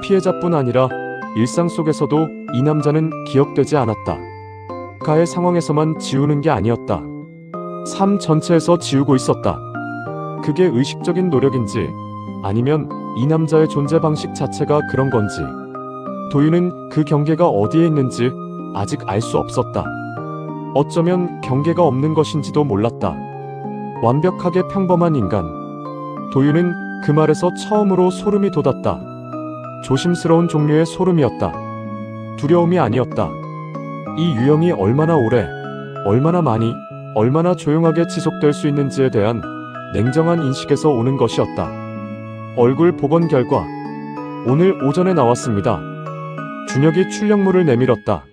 피해자뿐 아니라 일상 속에서도 이 남자는 기억되지 않았다. 가해 상황에서만 지우는 게 아니었다. 삶 전체에서 지우고 있었다. 그게 의식적인 노력인지 아니면 이 남자의 존재 방식 자체가 그런 건지 도윤은 그 경계가 어디에 있는지 아직 알 수 없었다. 어쩌면 경계가 없는 것인지도 몰랐다. 완벽하게 평범한 인간. 도윤은 그 말에서 처음으로 소름이 돋았다. 조심스러운 종류의 소름이었다. 두려움이 아니었다. 이 유형이 얼마나 오래, 얼마나 많이, 얼마나 조용하게 지속될 수 있는지에 대한 냉정한 인식에서 오는 것이었다. 얼굴 복원 결과 오늘 오전에 나왔습니다. 준혁이 출력물을 내밀었다.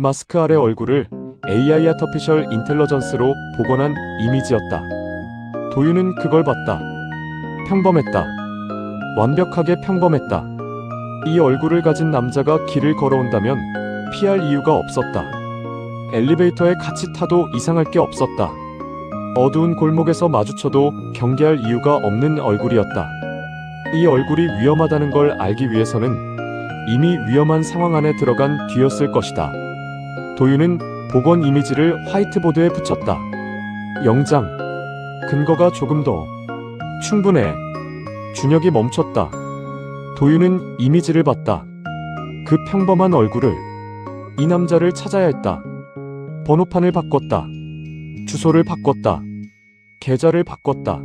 마스크 아래 얼굴을 AI 아티피셜 인텔리전스로 복원한 이미지였다. 도윤은 그걸 봤다. 평범했다. 완벽하게 평범했다. 이 얼굴을 가진 남자가 길을 걸어온다면 피할 이유가 없었다. 엘리베이터에 같이 타도 이상할 게 없었다. 어두운 골목에서 마주쳐도 경계할 이유가 없는 얼굴이었다. 이 얼굴이 위험하다는 걸 알기 위해서는 이미 위험한 상황 안에 들어간 뒤였을 것이다. 도윤은 복원 이미지를 화이트보드에 붙였다. 영장. 근거가 조금 더. 충분해. 준혁이 멈췄다. 도윤은 이미지를 봤다. 그 평범한 얼굴을. 이 남자를 찾아야 했다. 번호판을 바꿨다. 주소를 바꿨다. 계좌를 바꿨다.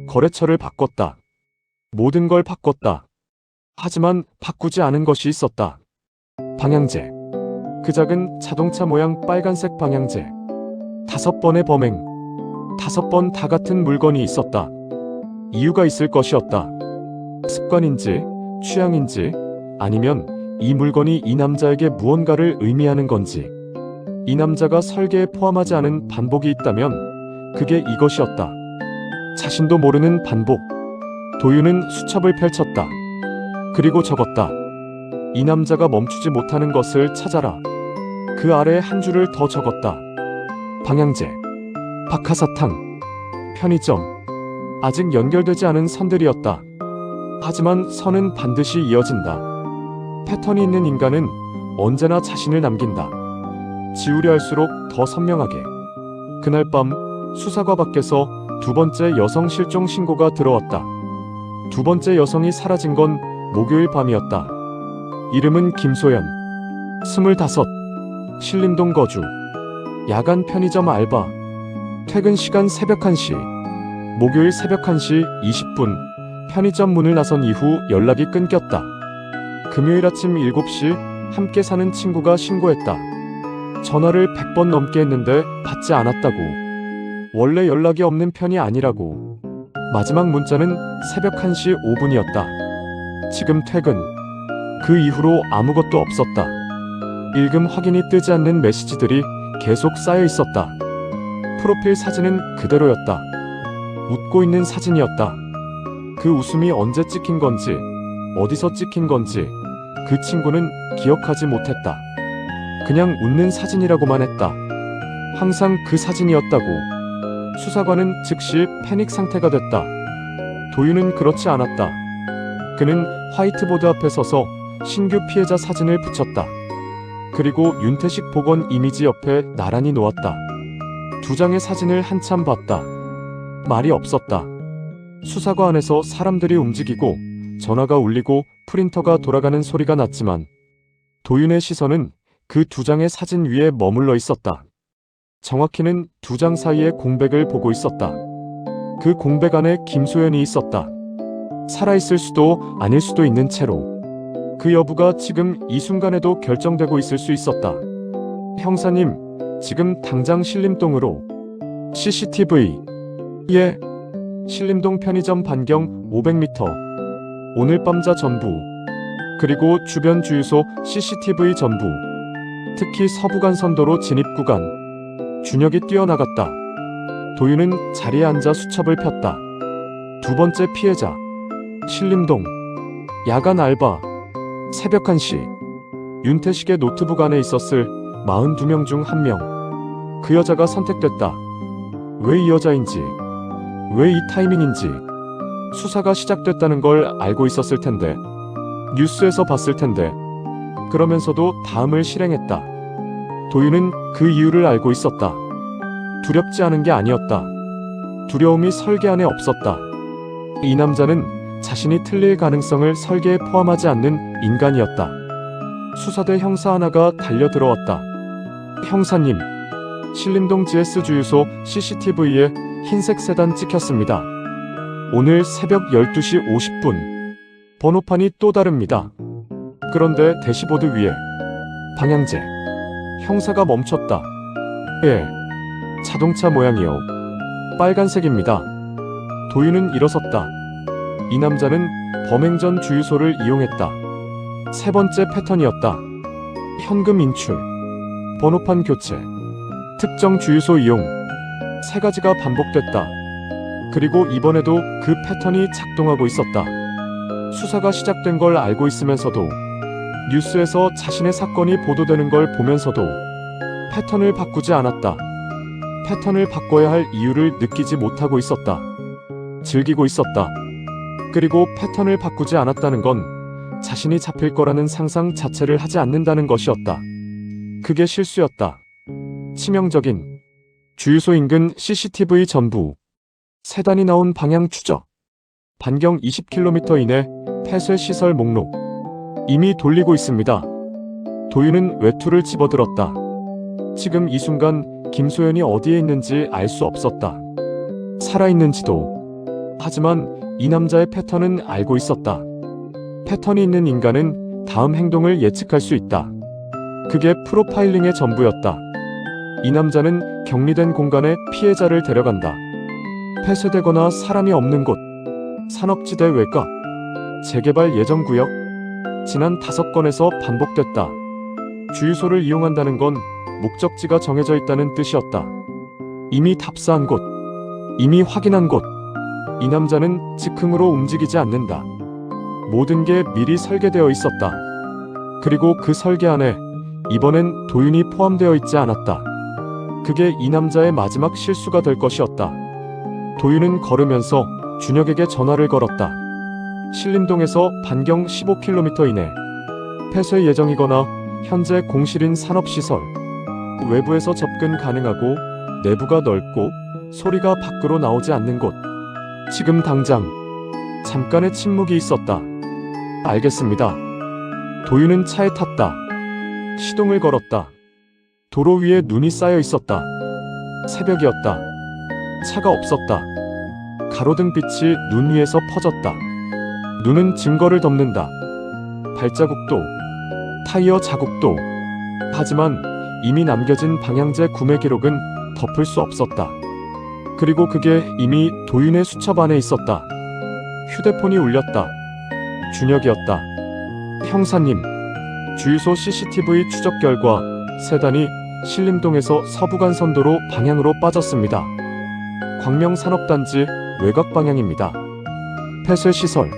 거래처를 바꿨다. 모든 걸 바꿨다. 하지만 바꾸지 않은 것이 있었다. 방향제. 그 작은 자동차 모양 빨간색 방향제. 5번의 범행. 5번 다 같은 물건이 있었다. 이유가 있을 것이었다. 습관인지, 취향인지, 아니면 이 물건이 이 남자에게 무언가를 의미하는 건지. 이 남자가 설계에 포함하지 않은 반복이 있다면 그게 이것이었다. 자신도 모르는 반복. 도윤은 수첩을 펼쳤다. 그리고 적었다. 이 남자가 멈추지 못하는 것을 찾아라. 그 아래에 한 줄을 더 적었다. 방향제, 박하사탕, 편의점, 아직 연결되지 않은 선들이었다. 하지만 선은 반드시 이어진다. 패턴이 있는 인간은 언제나 자신을 남긴다. 지우려 할수록 더 선명하게. 그날 밤 수사과 밖에서 두 번째 여성 실종 신고가 들어왔다. 두 번째 여성이 사라진 건 목요일 밤이었다. 이름은 김소연. 25. 신림동 거주. 야간 편의점 알바. 퇴근 시간 새벽 1시. 목요일 새벽 1시 20분. 편의점 문을 나선 이후 연락이 끊겼다. 금요일 아침 7시 함께 사는 친구가 신고했다. 전화를 100번 넘게 했는데 받지 않았다고. 원래 연락이 없는 편이 아니라고. 마지막 문자는 새벽 1시 5분이었다. 지금 퇴근. 그 이후로 아무것도 없었다. 일금 확인이 뜨지 않는 메시지들이 계속 쌓여 있었다. 프로필 사진은 그대로였다. 웃고 있는 사진이었다. 그 웃음이 언제 찍힌 건지, 어디서 찍힌 건지 그 친구는 기억하지 못했다. 그냥 웃는 사진이라고만 했다. 항상 그 사진이었다고. 수사관은 즉시 패닉 상태가 됐다. 도윤은 그렇지 않았다. 그는 화이트보드 앞에 서서 신규 피해자 사진을 붙였다. 그리고 윤태식 복원 이미지 옆에 나란히 놓았다. 두 장의 사진을 한참 봤다. 말이 없었다. 수사관 안에서 사람들이 움직이고 전화가 울리고 프린터가 돌아가는 소리가 났지만 도윤의 시선은 그 두 장의 사진 위에 머물러 있었다. 정확히는 두 장 사이의 공백을 보고 있었다. 그 공백 안에 김소연이 있었다. 살아있을 수도 아닐 수도 있는 채로. 그 여부가 지금 이 순간에도 결정되고 있을 수 있었다. 형사님, 지금 당장 신림동으로. CCTV. 예. 신림동 편의점 반경 500m. 오늘 밤자 전부. 그리고 주변 주유소 CCTV 전부. 특히 서부간선도로 진입 구간. 준혁이 뛰어나갔다. 도윤은 자리에 앉아 수첩을 폈다. 두 번째 피해자. 신림동. 야간 알바. 새벽 1시. 윤태식의 노트북 안에 있었을 42명 중 1명. 그 여자가 선택됐다. 왜 이 여자인지, 왜 이 타이밍인지. 수사가 시작됐다는 걸 알고 있었을 텐데, 뉴스에서 봤을 텐데, 그러면서도 다음을 실행했다. 도윤은 그 이유를 알고 있었다. 두렵지 않은 게 아니었다. 두려움이 설계 안에 없었다. 이 남자는 자신이 틀릴 가능성을 설계에 포함하지 않는 인간이었다. 수사대 형사 하나가 달려들어왔다. 형사님, 신림동 GS 주유소 CCTV에 흰색 세단 찍혔습니다. 오늘 새벽 12시 50분. 번호판이 또 다릅니다. 그런데 대시보드 위에 방향제. 형사가 멈췄다. 예. 자동차 모양이요. 빨간색입니다. 도윤은 일어섰다. 이 남자는 범행 전 주유소를 이용했다. 세 번째 패턴이었다. 현금 인출, 번호판 교체, 특정 주유소 이용. 세 가지가 반복됐다. 그리고 이번에도 그 패턴이 작동하고 있었다. 수사가 시작된 걸 알고 있으면서도, 뉴스에서 자신의 사건이 보도되는 걸 보면서도 패턴을 바꾸지 않았다. 패턴을 바꿔야 할 이유를 느끼지 못하고 있었다. 즐기고 있었다. 그리고 패턴을 바꾸지 않았다는 건 자신이 잡힐 거라는 상상 자체를 하지 않는다는 것이었다. 그게 실수였다. 치명적인. 주유소 인근 CCTV 전부. 세단이 나온 방향 추적. 반경 20km 이내 폐쇄 시설 목록. 이미 돌리고 있습니다. 도윤은 외투를 집어들었다. 지금 이 순간 김소연이 어디에 있는지 알 수 없었다. 살아있는지도. 하지만 이 남자의 패턴은 알고 있었다. 패턴이 있는 인간은 다음 행동을 예측할 수 있다. 그게 프로파일링의 전부였다. 이 남자는 격리된 공간에 피해자를 데려간다. 폐쇄되거나 사람이 없는 곳. 산업지대 외곽. 재개발 예정 구역. 지난 5건에서 반복됐다. 주유소를 이용한다는 건 목적지가 정해져 있다는 뜻이었다. 이미 답사한 곳. 이미 확인한 곳. 이 남자는 즉흥으로 움직이지 않는다. 모든 게 미리 설계되어 있었다. 그리고 그 설계 안에 이번엔 도윤이 포함되어 있지 않았다. 그게 이 남자의 마지막 실수가 될 것이었다. 도윤은 걸으면서 준혁에게 전화를 걸었다. 신림동에서 반경 15km 이내 폐쇄 예정이거나 현재 공실인 산업시설, 외부에서 접근 가능하고 내부가 넓고 소리가 밖으로 나오지 않는 곳. 지금 당장. 잠깐의 침묵이 있었다. 알겠습니다. 도윤은 차에 탔다. 시동을 걸었다. 도로 위에 눈이 쌓여 있었다. 새벽이었다. 차가 없었다. 가로등빛이 눈 위에서 퍼졌다. 눈은 증거를 덮는다. 발자국도, 타이어 자국도. 하지만 이미 남겨진 방향제 구매 기록은 덮을 수 없었다. 그리고 그게 이미 도윤의 수첩 안에 있었다. 휴대폰이 울렸다. 준혁이었다. 형사님, 주유소 CCTV 추적 결과 세단이 신림동에서 서부간선도로 방향으로 빠졌습니다. 광명산업단지 외곽 방향입니다. 폐쇄시설.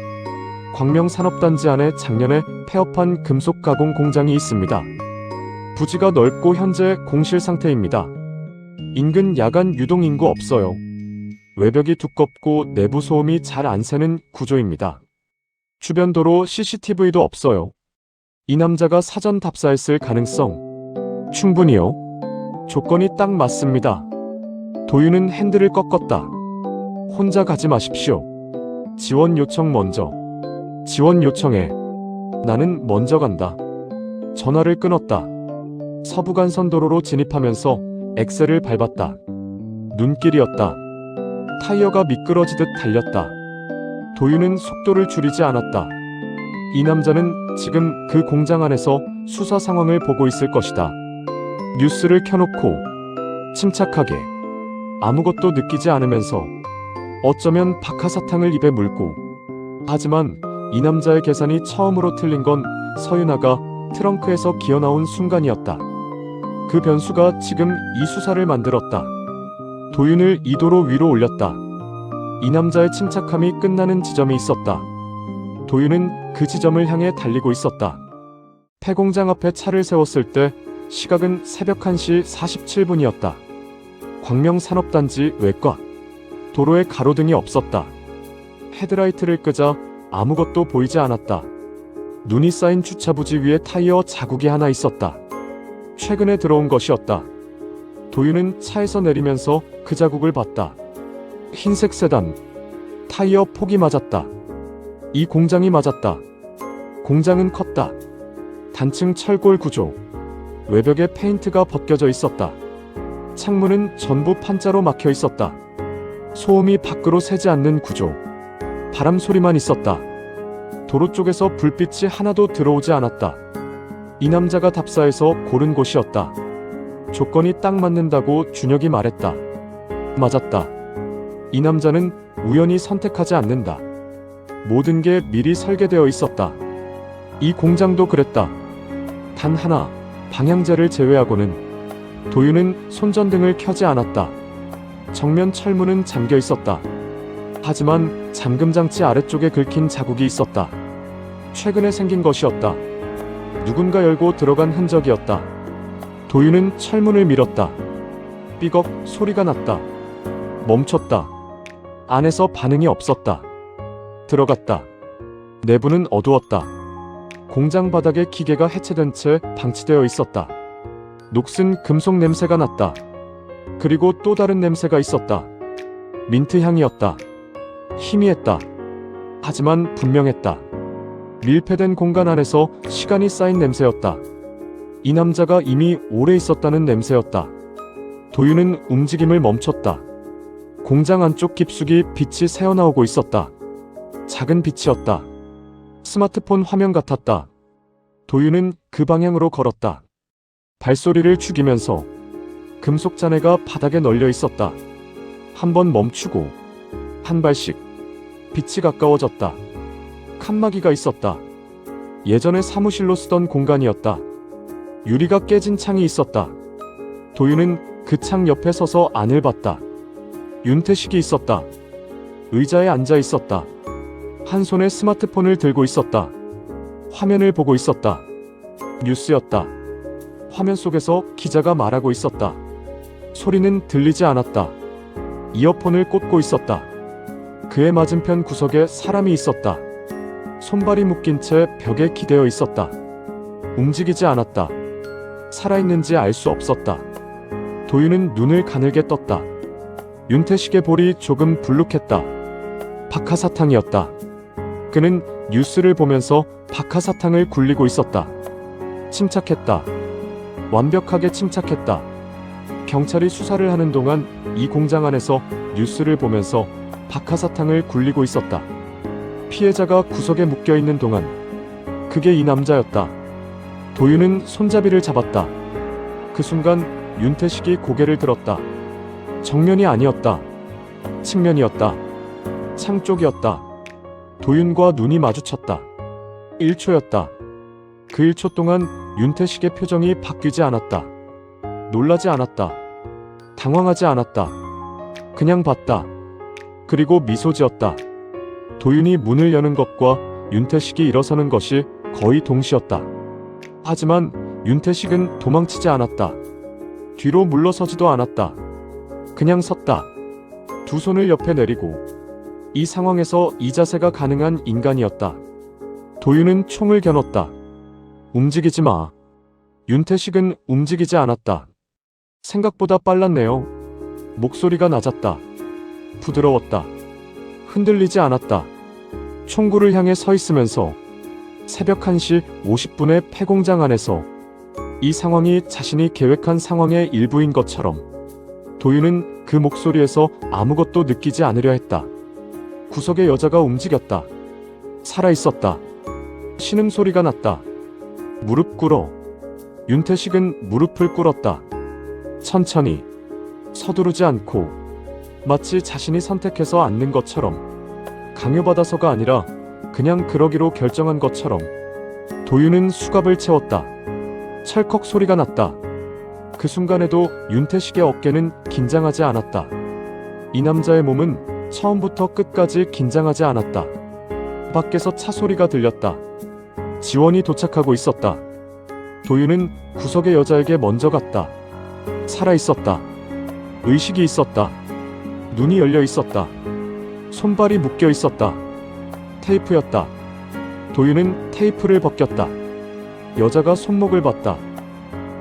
광명산업단지 안에 작년에 폐업한 금속 가공 공장이 있습니다. 부지가 넓고 현재 공실 상태입니다. 인근 야간 유동 인구 없어요. 외벽이 두껍고 내부 소음이 잘 안 새는 구조입니다. 주변 도로 CCTV도 없어요. 이 남자가 사전 답사했을 가능성 충분히요. 조건이 딱 맞습니다. 도윤은 핸들을 꺾었다. 혼자 가지 마십시오. 지원 요청 먼저. 지원 요청해. 나는 먼저 간다. 전화를 끊었다. 서부간선도로로 진입하면서 엑셀을 밟았다. 눈길이었다. 타이어가 미끄러지듯 달렸다. 도윤은 속도를 줄이지 않았다. 이 남자는 지금 그 공장 안에서 수사 상황을 보고 있을 것이다. 뉴스를 켜놓고 침착하게 아무것도 느끼지 않으면서 어쩌면 박하사탕을 입에 물고. 하지만 이 남자의 계산이 처음으로 틀린 건 서윤아가 트렁크에서 기어나온 순간이었다. 그 변수가 지금 이 수사를 만들었다. 도윤을 이 도로 위로 올렸다. 이 남자의 침착함이 끝나는 지점이 있었다. 도윤은 그 지점을 향해 달리고 있었다. 폐공장 앞에 차를 세웠을 때 시각은 새벽 1시 47분이었다. 광명산업단지 외곽. 도로에 가로등이 없었다. 헤드라이트를 끄자 아무것도 보이지 않았다. 눈이 쌓인 주차부지 위에 타이어 자국이 하나 있었다. 최근에 들어온 것이었다. 도윤은 차에서 내리면서 그 자국을 봤다. 흰색 세단. 타이어 폭이 맞았다. 이 공장이 맞았다. 공장은 컸다. 단층 철골 구조. 외벽에 페인트가 벗겨져 있었다. 창문은 전부 판자로 막혀 있었다. 소음이 밖으로 새지 않는 구조. 바람 소리만 있었다. 도로 쪽에서 불빛이 하나도 들어오지 않았다. 이 남자가 답사해서 고른 곳이었다. 조건이 딱 맞는다고 준혁이 말했다. 맞았다. 이 남자는 우연히 선택하지 않는다. 모든 게 미리 설계되어 있었다. 이 공장도 그랬다. 단 하나, 방향제를 제외하고는. 도윤은 손전등을 켜지 않았다. 정면 철문은 잠겨 있었다. 하지만 잠금장치 아래쪽에 긁힌 자국이 있었다. 최근에 생긴 것이었다. 누군가 열고 들어간 흔적이었다. 도윤은 철문을 밀었다. 삐걱 소리가 났다. 멈췄다. 안에서 반응이 없었다. 들어갔다. 내부는 어두웠다. 공장 바닥에 기계가 해체된 채 방치되어 있었다. 녹슨 금속 냄새가 났다. 그리고 또 다른 냄새가 있었다. 민트 향이었다. 희미했다. 하지만 분명했다. 밀폐된 공간 안에서 시간이 쌓인 냄새였다. 이 남자가 이미 오래 있었다는 냄새였다. 도윤은 움직임을 멈췄다. 공장 안쪽 깊숙이 빛이 새어나오고 있었다. 작은 빛이었다. 스마트폰 화면 같았다. 도윤은 그 방향으로 걸었다. 발소리를 죽이면서. 금속 잔해가 바닥에 널려 있었다. 한 번 멈추고 한 발씩. 빛이 가까워졌다. 칸막이가 있었다. 예전에 사무실로 쓰던 공간이었다. 유리가 깨진 창이 있었다. 도윤은 그 창 옆에 서서 안을 봤다. 윤태식이 있었다. 의자에 앉아 있었다. 한 손에 스마트폰을 들고 있었다. 화면을 보고 있었다. 뉴스였다. 화면 속에서 기자가 말하고 있었다. 소리는 들리지 않았다. 이어폰을 꽂고 있었다. 그의 맞은편 구석에 사람이 있었다. 손발이 묶인 채 벽에 기대어 있었다. 움직이지 않았다. 살아있는지 알 수 없었다. 도윤은 눈을 가늘게 떴다. 윤태식의 볼이 조금 불룩했다. 박하사탕이었다. 그는 뉴스를 보면서 박하사탕을 굴리고 있었다. 침착했다. 완벽하게 침착했다. 경찰이 수사를 하는 동안 이 공장 안에서 뉴스를 보면서 박하사탕을 굴리고 있었다. 피해자가 구석에 묶여있는 동안 그게 이 남자였다. 도윤은 손잡이를 잡았다. 그 순간 윤태식이 고개를 들었다. 정면이 아니었다. 측면이었다. 창 쪽이었다. 도윤과 눈이 마주쳤다. 1초였다. 그 1초 동안 윤태식의 표정이 바뀌지 않았다. 놀라지 않았다. 당황하지 않았다. 그냥 봤다. 그리고 미소 지었다. 도윤이 문을 여는 것과 윤태식이 일어서는 것이 거의 동시였다. 하지만 윤태식은 도망치지 않았다. 뒤로 물러서지도 않았다. 그냥 섰다. 두 손을 옆에 내리고 이 상황에서 이 자세가 가능한 인간이었다. 도윤은 총을 겨눴다. 움직이지 마. 윤태식은 움직이지 않았다. 생각보다 빨랐네요. 목소리가 낮았다. 부드러웠다. 흔들리지 않았다. 총구를 향해 서 있으면서 새벽 1시 50분의 폐공장 안에서 이 상황이 자신이 계획한 상황의 일부인 것처럼 도윤은 그 목소리에서 아무것도 느끼지 않으려 했다. 구석의 여자가 움직였다. 살아있었다. 신음소리가 났다. 무릎 꿇어. 윤태식은 무릎을 꿇었다. 천천히. 서두르지 않고 마치 자신이 선택해서 앉는 것처럼 강요받아서가 아니라 그냥 그러기로 결정한 것처럼 도윤은 수갑을 채웠다. 찰컥 소리가 났다. 그 순간에도 윤태식의 어깨는 긴장하지 않았다. 이 남자의 몸은 처음부터 끝까지 긴장하지 않았다. 밖에서 차 소리가 들렸다. 지원이 도착하고 있었다. 도윤은 구석의 여자에게 먼저 갔다. 살아있었다. 의식이 있었다. 눈이 열려 있었다. 손발이 묶여 있었다. 테이프였다. 도윤은 테이프를 벗겼다. 여자가 손목을 봤다.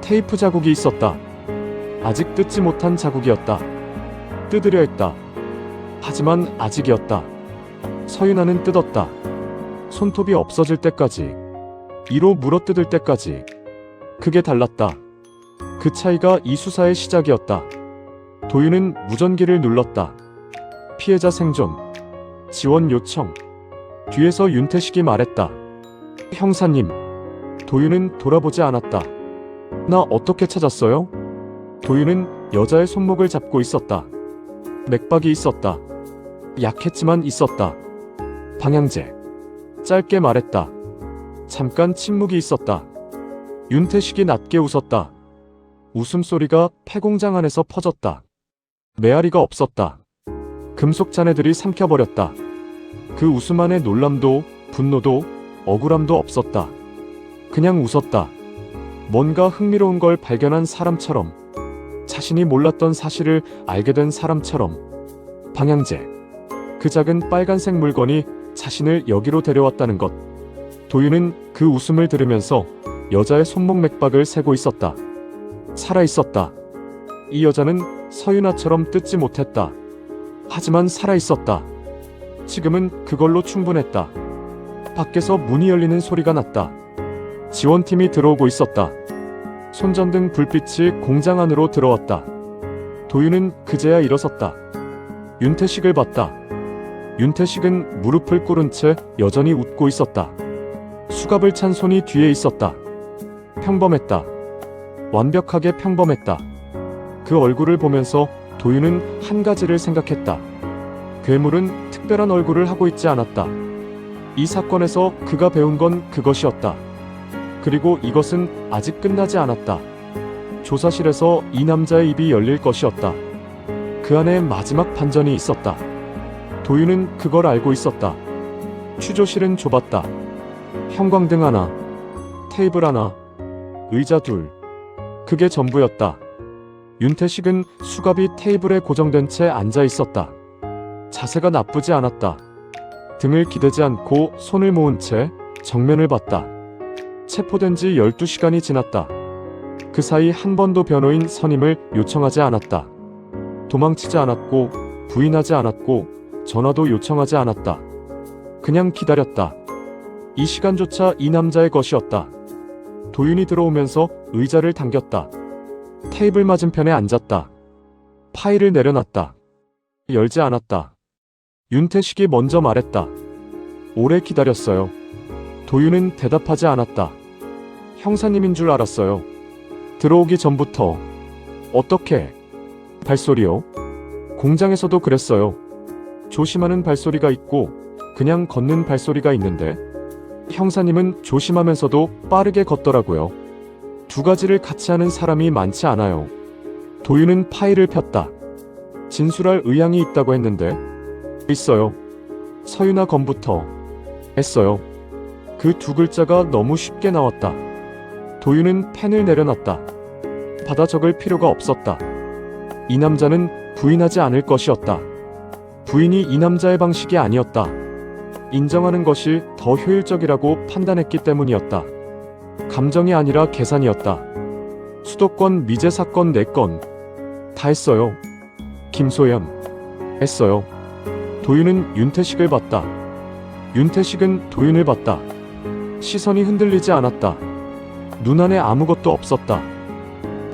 테이프 자국이 있었다. 아직 뜯지 못한 자국이었다. 뜯으려 했다. 하지만 아직이었다. 서윤아는 뜯었다. 손톱이 없어질 때까지, 이로 물어뜯을 때까지. 그게 달랐다. 그 차이가 이 수사의 시작이었다. 도윤은 무전기를 눌렀다. 피해자 생존. 지원 요청. 뒤에서 윤태식이 말했다. 형사님. 도윤은 돌아보지 않았다. 나 어떻게 찾았어요? 도윤은 여자의 손목을 잡고 있었다. 맥박이 있었다. 약했지만 있었다. 방향제. 짧게 말했다. 잠깐 침묵이 있었다. 윤태식이 낮게 웃었다. 웃음소리가 폐공장 안에서 퍼졌다. 메아리가 없었다. 금속 잔해들이 삼켜버렸다. 그 웃음 안에 놀람도, 분노도, 억울함도 없었다. 그냥 웃었다. 뭔가 흥미로운 걸 발견한 사람처럼, 자신이 몰랐던 사실을 알게 된 사람처럼. 방향제. 그 작은 빨간색 물건이 자신을 여기로 데려왔다는 것. 도윤은 그 웃음을 들으면서 여자의 손목 맥박을 세고 있었다. 살아있었다. 이 여자는 서윤아처럼 뜯지 못했다. 하지만 살아있었다. 지금은 그걸로 충분했다. 밖에서 문이 열리는 소리가 났다. 지원팀이 들어오고 있었다. 손전등 불빛이 공장 안으로 들어왔다. 도윤은 그제야 일어섰다. 윤태식을 봤다. 윤태식은 무릎을 꿇은 채 여전히 웃고 있었다. 수갑을 찬 손이 뒤에 있었다. 평범했다. 완벽하게 평범했다. 그 얼굴을 보면서 도윤은 한 가지를 생각했다. 괴물은 특별한 얼굴을 하고 있지 않았다. 이 사건에서 그가 배운 건 그것이었다. 그리고 이것은 아직 끝나지 않았다. 조사실에서 이 남자의 입이 열릴 것이었다. 그 안에 마지막 반전이 있었다. 도윤은 그걸 알고 있었다. 취조실은 좁았다. 형광등 하나, 테이블 하나, 의자 둘. 그게 전부였다. 윤태식은 수갑이 테이블에 고정된 채 앉아 있었다. 자세가 나쁘지 않았다. 등을 기대지 않고 손을 모은 채 정면을 봤다. 체포된 지 12시간이 지났다. 그 사이 한 번도 변호인 선임을 요청하지 않았다. 도망치지 않았고 부인하지 않았고 전화도 요청하지 않았다. 그냥 기다렸다. 이 시간조차 이 남자의 것이었다. 도윤이 들어오면서 의자를 당겼다. 테이블 맞은편에 앉았다. 파일을 내려놨다. 열지 않았다. 윤태식이 먼저 말했다. 오래 기다렸어요. 도윤은 대답하지 않았다. 형사님인 줄 알았어요. 들어오기 전부터. 어떻게? 발소리요? 공장에서도 그랬어요. 조심하는 발소리가 있고 그냥 걷는 발소리가 있는데 형사님은 조심하면서도 빠르게 걷더라고요. 두 가지를 같이 하는 사람이 많지 않아요. 도윤은 파일을 폈다. 진술할 의향이 있다고 했는데 있어요. 서윤아 건부터 했어요. 그 두 글자가 너무 쉽게 나왔다. 도윤은 펜을 내려놨다. 받아 적을 필요가 없었다. 이 남자는 부인하지 않을 것이었다. 부인이 이 남자의 방식이 아니었다. 인정하는 것이 더 효율적이라고 판단했기 때문이었다. 감정이 아니라 계산이었다. 수도권 미제 사건 4건 다 했어요. 김소연 했어요. 도윤은 윤태식을 봤다. 윤태식은 도윤을 봤다. 시선이 흔들리지 않았다. 눈 안에 아무것도 없었다.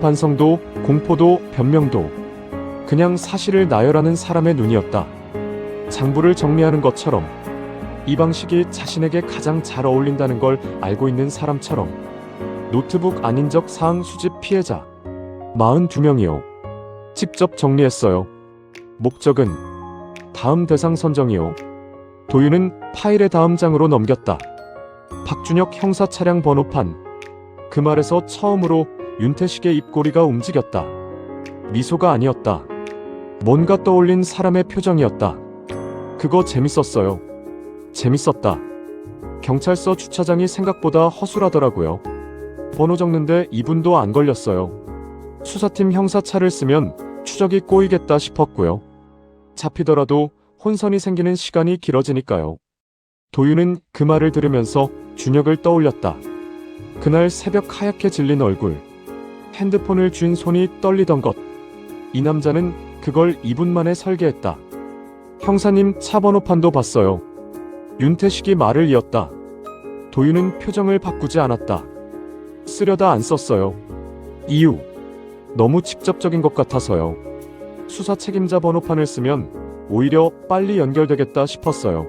반성도, 공포도, 변명도. 그냥 사실을 나열하는 사람의 눈이었다. 장부를 정리하는 것처럼. 이 방식이 자신에게 가장 잘 어울린다는 걸 알고 있는 사람처럼. 노트북 안인적 사항 수집 피해자 42명이요. 직접 정리했어요. 목적은 다음 대상 선정이요. 도윤은 파일의 다음 장으로 넘겼다. 박준혁 형사 차량 번호판. 그 말에서 처음으로 윤태식의 입꼬리가 움직였다. 미소가 아니었다. 뭔가 떠올린 사람의 표정이었다. 그거 재밌었어요. 재밌었다. 경찰서 주차장이 생각보다 허술하더라고요. 번호 적는데 2분도 안 걸렸어요. 수사팀 형사차를 쓰면 추적이 꼬이겠다 싶었고요. 잡히더라도 혼선이 생기는 시간이 길어지니까요. 도윤은 그 말을 들으면서 준혁을 떠올렸다. 그날 새벽 하얗게 질린 얼굴, 핸드폰을 쥔 손이 떨리던 것. 이 남자는 그걸 2분 만에 설계했다. 형사님 차 번호판도 봤어요. 윤태식이 말을 이었다. 도윤은 표정을 바꾸지 않았다. 쓰려다 안 썼어요. 이유. 너무 직접적인 것 같아서요. 수사 책임자 번호판을 쓰면 오히려 빨리 연결되겠다 싶었어요.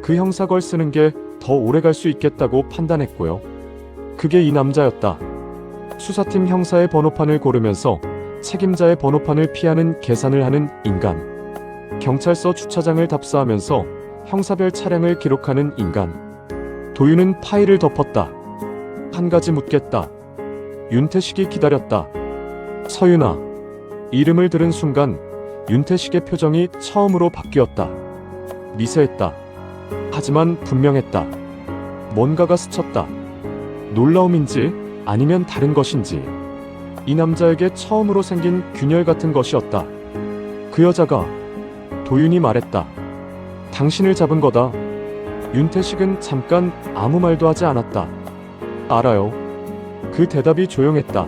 그 형사 걸 쓰는 게 더 오래 갈 수 있겠다고 판단했고요. 그게 이 남자였다. 수사팀 형사의 번호판을 고르면서 책임자의 번호판을 피하는 계산을 하는 인간. 경찰서 주차장을 답사하면서 형사별 차량을 기록하는 인간. 도윤은 파일을 덮었다. 한 가지 묻겠다. 윤태식이 기다렸다. 서윤아. 이름을 들은 순간 윤태식의 표정이 처음으로 바뀌었다. 미세했다. 하지만 분명했다. 뭔가가 스쳤다. 놀라움인지 아니면 다른 것인지. 이 남자에게 처음으로 생긴 균열 같은 것이었다. 그 여자가. 도윤이 말했다. 당신을 잡은 거다. 윤태식은 잠깐 아무 말도 하지 않았다. 알아요. 그 대답이 조용했다.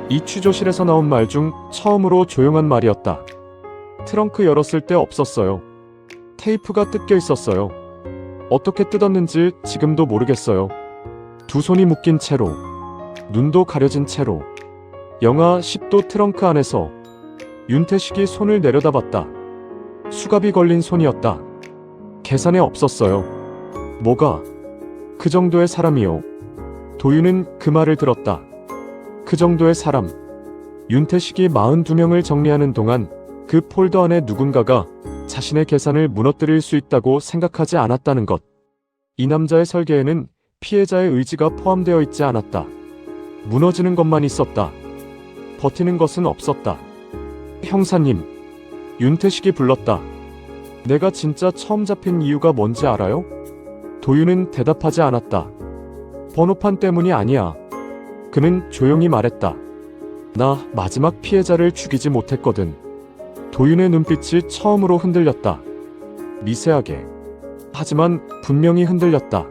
이 취조실에서 나온 말 중 처음으로 조용한 말이었다. 트렁크 열었을 때 없었어요. 테이프가 뜯겨 있었어요. 어떻게 뜯었는지 지금도 모르겠어요. 두 손이 묶인 채로, 눈도 가려진 채로. 영하 10도 트렁크 안에서 윤태식이 손을 내려다봤다. 수갑이 걸린 손이었다. 계산에 없었어요. 뭐가? 그 정도의 사람이요. 도윤은 그 말을 들었다. 그 정도의 사람. 윤태식이 42명을 정리하는 동안 그 폴더 안에 누군가가 자신의 계산을 무너뜨릴 수 있다고 생각하지 않았다는 것. 이 남자의 설계에는 피해자의 의지가 포함되어 있지 않았다. 무너지는 것만 있었다. 버티는 것은 없었다. 형사님. 윤태식이 불렀다. 내가 진짜 처음 잡힌 이유가 뭔지 알아요? 도윤은 대답하지 않았다. 번호판 때문이 아니야. 그는 조용히 말했다. 나 마지막 피해자를 죽이지 못했거든. 도윤의 눈빛이 처음으로 흔들렸다. 미세하게. 하지만 분명히 흔들렸다.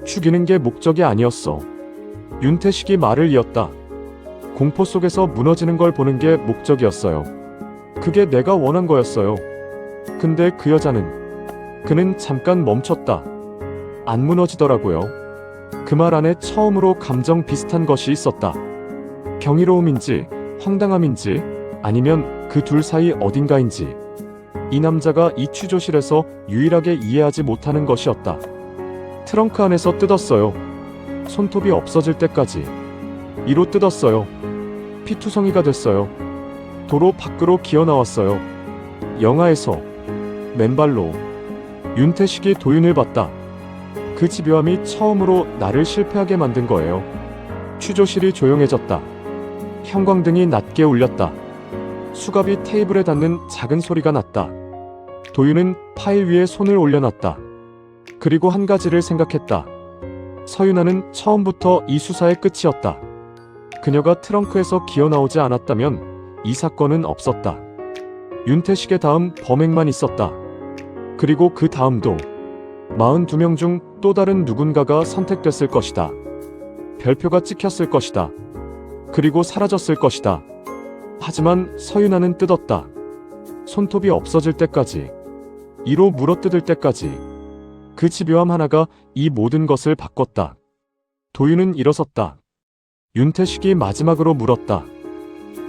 죽이는 게 목적이 아니었어. 윤태식이 말을 이었다. 공포 속에서 무너지는 걸 보는 게 목적이었어요. 그게 내가 원한 거였어요. 근데 그 여자는, 그는 잠깐 멈췄다. 안 무너지더라고요. 그 말 안에 처음으로 감정 비슷한 것이 있었다. 경이로움인지, 황당함인지, 아니면 그 둘 사이 어딘가인지. 이 남자가 이 취조실에서 유일하게 이해하지 못하는 것이었다. 트렁크 안에서 뜯었어요. 손톱이 없어질 때까지. 이로 뜯었어요. 피투성이가 됐어요. 도로 밖으로 기어나왔어요. 영하에서 맨발로. 윤태식이 도윤을 봤다. 그 집요함이 처음으로 나를 실패하게 만든 거예요. 취조실이 조용해졌다. 형광등이 낮게 울렸다. 수갑이 테이블에 닿는 작은 소리가 났다. 도윤은 파일 위에 손을 올려놨다. 그리고 한 가지를 생각했다. 서윤아는 처음부터 이 수사의 끝이었다. 그녀가 트렁크에서 기어나오지 않았다면 이 사건은 없었다. 윤태식의 다음 범행만 있었다. 그리고 그 다음도 42명 중 또 다른 누군가가 선택됐을 것이다. 별표가 찍혔을 것이다. 그리고 사라졌을 것이다. 하지만 서윤아는 뜯었다. 손톱이 없어질 때까지. 이로 물어뜯을 때까지. 그 집요함 하나가 이 모든 것을 바꿨다. 도윤은 일어섰다. 윤태식이 마지막으로 물었다.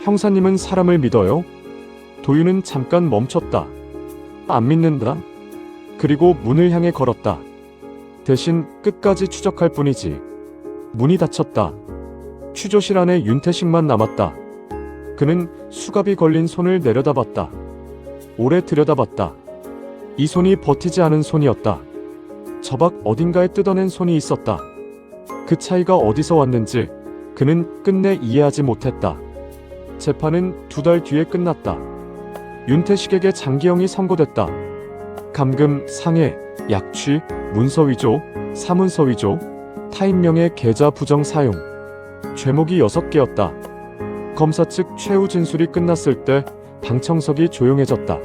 형사님은 사람을 믿어요? 도윤은 잠깐 멈췄다. 안 믿는다. 그리고 문을 향해 걸었다. 대신 끝까지 추적할 뿐이지. 문이 닫혔다. 취조실 안에 윤태식만 남았다. 그는 수갑이 걸린 손을 내려다봤다. 오래 들여다봤다. 이 손이 버티지 않은 손이었다. 저 밖 어딘가에 뜯어낸 손이 있었다. 그 차이가 어디서 왔는지 그는 끝내 이해하지 못했다. 재판은 2달 뒤에 끝났다. 윤태식에게 장기형이 선고됐다. 감금, 상해, 약취, 문서위조, 사문서위조, 타인명의 계좌 부정 사용. 죄목이 6개였다. 검사 측 최후 진술이 끝났을 때 방청석이 조용해졌다.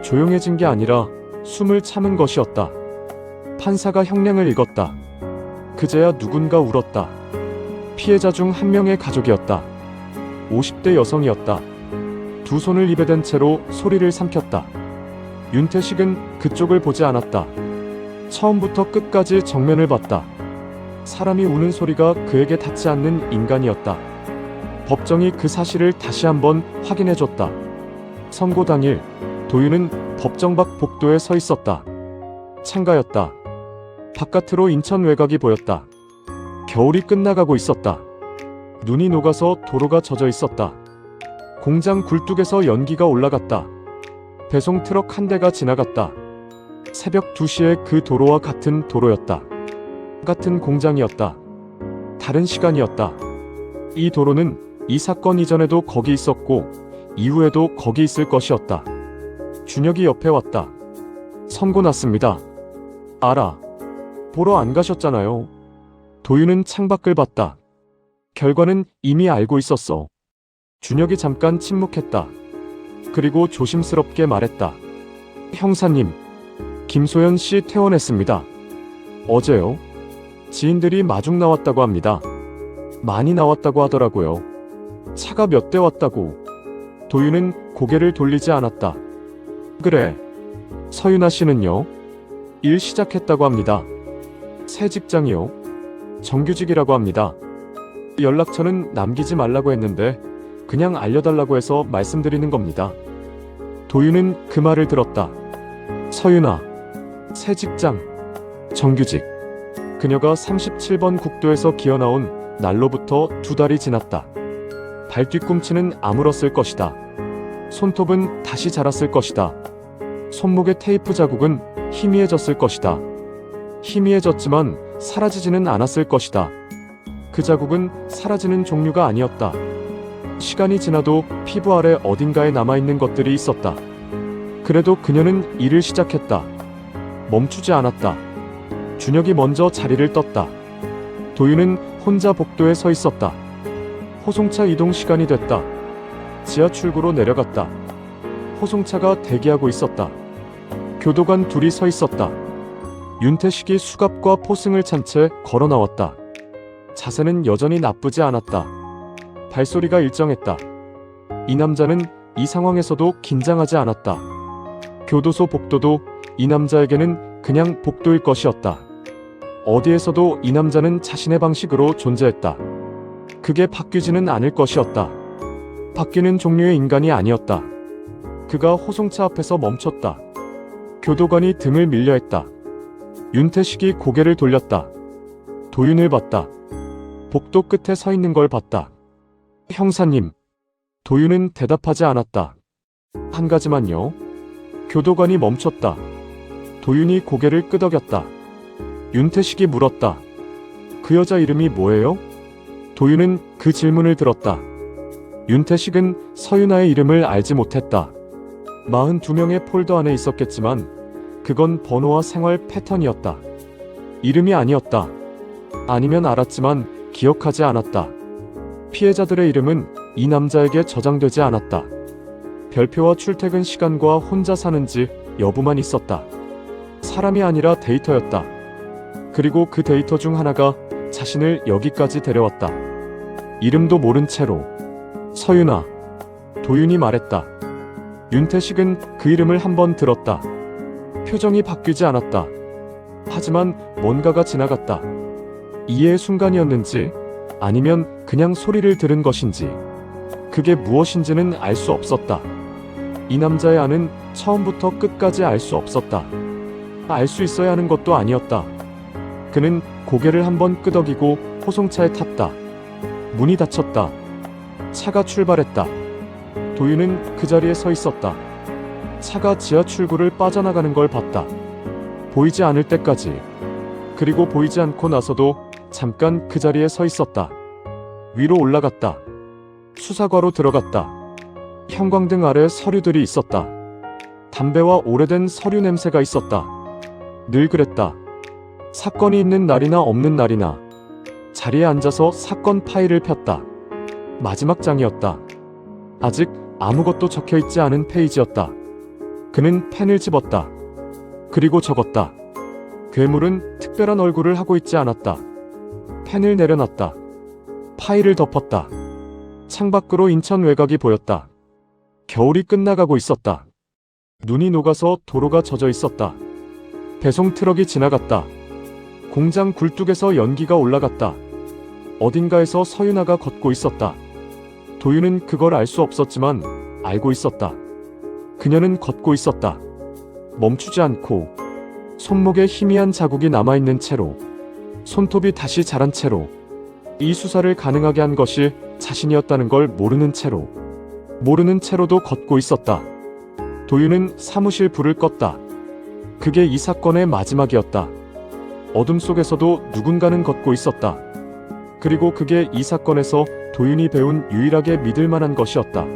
조용해진 게 아니라 숨을 참은 것이었다. 판사가 형량을 읽었다. 그제야 누군가 울었다. 피해자 중 한 명의 가족이었다. 50대 여성이었다. 두 손을 입에 댄 채로 소리를 삼켰다. 윤태식은 그쪽을 보지 않았다. 처음부터 끝까지 정면을 봤다. 사람이 우는 소리가 그에게 닿지 않는 인간이었다. 법정이 그 사실을 다시 한번 확인해줬다. 선고 당일 도윤은 법정 밖 복도에 서 있었다. 창가였다. 바깥으로 인천 외곽이 보였다. 겨울이 끝나가고 있었다. 눈이 녹아서 도로가 젖어 있었다. 공장 굴뚝에서 연기가 올라갔다. 배송 트럭 한 대가 지나갔다. 새벽 2시에 그 도로와 같은 도로였다. 같은 공장이었다. 다른 시간이었다. 이 도로는 이 사건 이전에도 거기 있었고 이후에도 거기 있을 것이었다. 준혁이 옆에 왔다. 선고 났습니다. 알아. 보러 안 가셨잖아요. 도윤은 창밖을 봤다. 결과는 이미 알고 있었어. 준혁이 잠깐 침묵했다. 그리고 조심스럽게 말했다. 형사님, 김소연 씨 퇴원했습니다. 어제요? 지인들이 마중 나왔다고 합니다. 많이 나왔다고 하더라고요. 차가 몇 대 왔다고. 도윤은 고개를 돌리지 않았다. 그래. 서윤아 씨는요? 일 시작했다고 합니다. 새 직장이요? 정규직이라고 합니다. 연락처는 남기지 말라고 했는데 그냥 알려달라고 해서 말씀드리는 겁니다. 도윤은 그 말을 들었다. 서윤아, 새 직장, 정규직. 그녀가 37번 국도에서 기어나온 날로부터 2달이 지났다. 발 뒤꿈치는 아물었을 것이다. 손톱은 다시 자랐을 것이다. 손목의 테이프 자국은 희미해졌을 것이다. 희미해졌지만 사라지지는 않았을 것이다. 그 자국은 사라지는 종류가 아니었다. 시간이 지나도 피부 아래 어딘가에 남아있는 것들이 있었다. 그래도 그녀는 일을 시작했다. 멈추지 않았다. 준혁이 먼저 자리를 떴다. 도윤은 혼자 복도에 서 있었다. 호송차 이동 시간이 됐다. 지하 출구로 내려갔다. 호송차가 대기하고 있었다. 교도관 둘이 서 있었다. 윤태식이 수갑과 포승을 찬 채 걸어 나왔다. 자세는 여전히 나쁘지 않았다. 발소리가 일정했다. 이 남자는 이 상황에서도 긴장하지 않았다. 교도소 복도도 이 남자에게는 그냥 복도일 것이었다. 어디에서도 이 남자는 자신의 방식으로 존재했다. 그게 바뀌지는 않을 것이었다. 바뀌는 종류의 인간이 아니었다. 그가 호송차 앞에서 멈췄다. 교도관이 등을 밀려 했다. 윤태식이 고개를 돌렸다. 도윤을 봤다. 복도 끝에 서 있는 걸 봤다. 형사님. 도윤은 대답하지 않았다. 한 가지만요. 교도관이 멈췄다. 도윤이 고개를 끄덕였다. 윤태식이 물었다. 그 여자 이름이 뭐예요? 도윤은 그 질문을 들었다. 윤태식은 서윤아의 이름을 알지 못했다. 42명의 폴더 안에 있었겠지만 그건 번호와 생활 패턴이었다. 이름이 아니었다. 아니면 알았지만 기억하지 않았다. 피해자들의 이름은 이 남자에게 저장되지 않았다. 별표와 출퇴근 시간과 혼자 사는지 여부만 있었다. 사람이 아니라 데이터였다. 그리고 그 데이터 중 하나가 자신을 여기까지 데려왔다. 이름도 모른 채로. 서윤아. 도윤이 말했다. 윤태식은 그 이름을 한번 들었다. 표정이 바뀌지 않았다. 하지만 뭔가가 지나갔다. 이해의 순간이었는지 아니면 그냥 소리를 들은 것인지 그게 무엇인지는 알 수 없었다. 이 남자의 안은 처음부터 끝까지 알 수 없었다. 알 수 있어야 하는 것도 아니었다. 그는 고개를 한번 끄덕이고 호송차에 탔다. 문이 닫혔다. 차가 출발했다. 도윤은 그 자리에 서 있었다. 차가 지하 출구를 빠져나가는 걸 봤다. 보이지 않을 때까지. 그리고 보이지 않고 나서도 잠깐 그 자리에 서 있었다. 위로 올라갔다. 수사과로 들어갔다. 형광등 아래 서류들이 있었다. 담배와 오래된 서류 냄새가 있었다. 늘 그랬다. 사건이 있는 날이나 없는 날이나 자리에 앉아서 사건 파일을 폈다. 마지막 장이었다. 아직 아무것도 적혀있지 않은 페이지였다. 그는 펜을 집었다. 그리고 적었다. 괴물은 특별한 얼굴을 하고 있지 않았다. 펜을 내려놨다. 파일을 덮었다. 창밖으로 인천 외곽이 보였다. 겨울이 끝나가고 있었다. 눈이 녹아서 도로가 젖어 있었다. 배송 트럭이 지나갔다. 공장 굴뚝에서 연기가 올라갔다. 어딘가에서 서윤아가 걷고 있었다. 도윤은 그걸 알 수 없었지만 알고 있었다. 그녀는 걷고 있었다. 멈추지 않고 손목에 희미한 자국이 남아있는 채로 손톱이 다시 자란 채로 이 수사를 가능하게 한 것이 자신이었다는 걸 모르는 채로도 걷고 있었다. 도윤은 사무실 불을 껐다. 그게 이 사건의 마지막이었다. 어둠 속에서도 누군가는 걷고 있었다. 그리고 그게 이 사건에서 도윤이 배운 유일하게 믿을 만한 것이었다.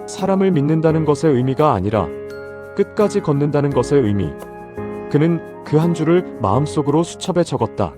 사람을 믿는다는 것의 의미가 아니라 끝까지 걷는다는 것의 의미. 그는 그 한 줄을 마음속으로 수첩에 적었다.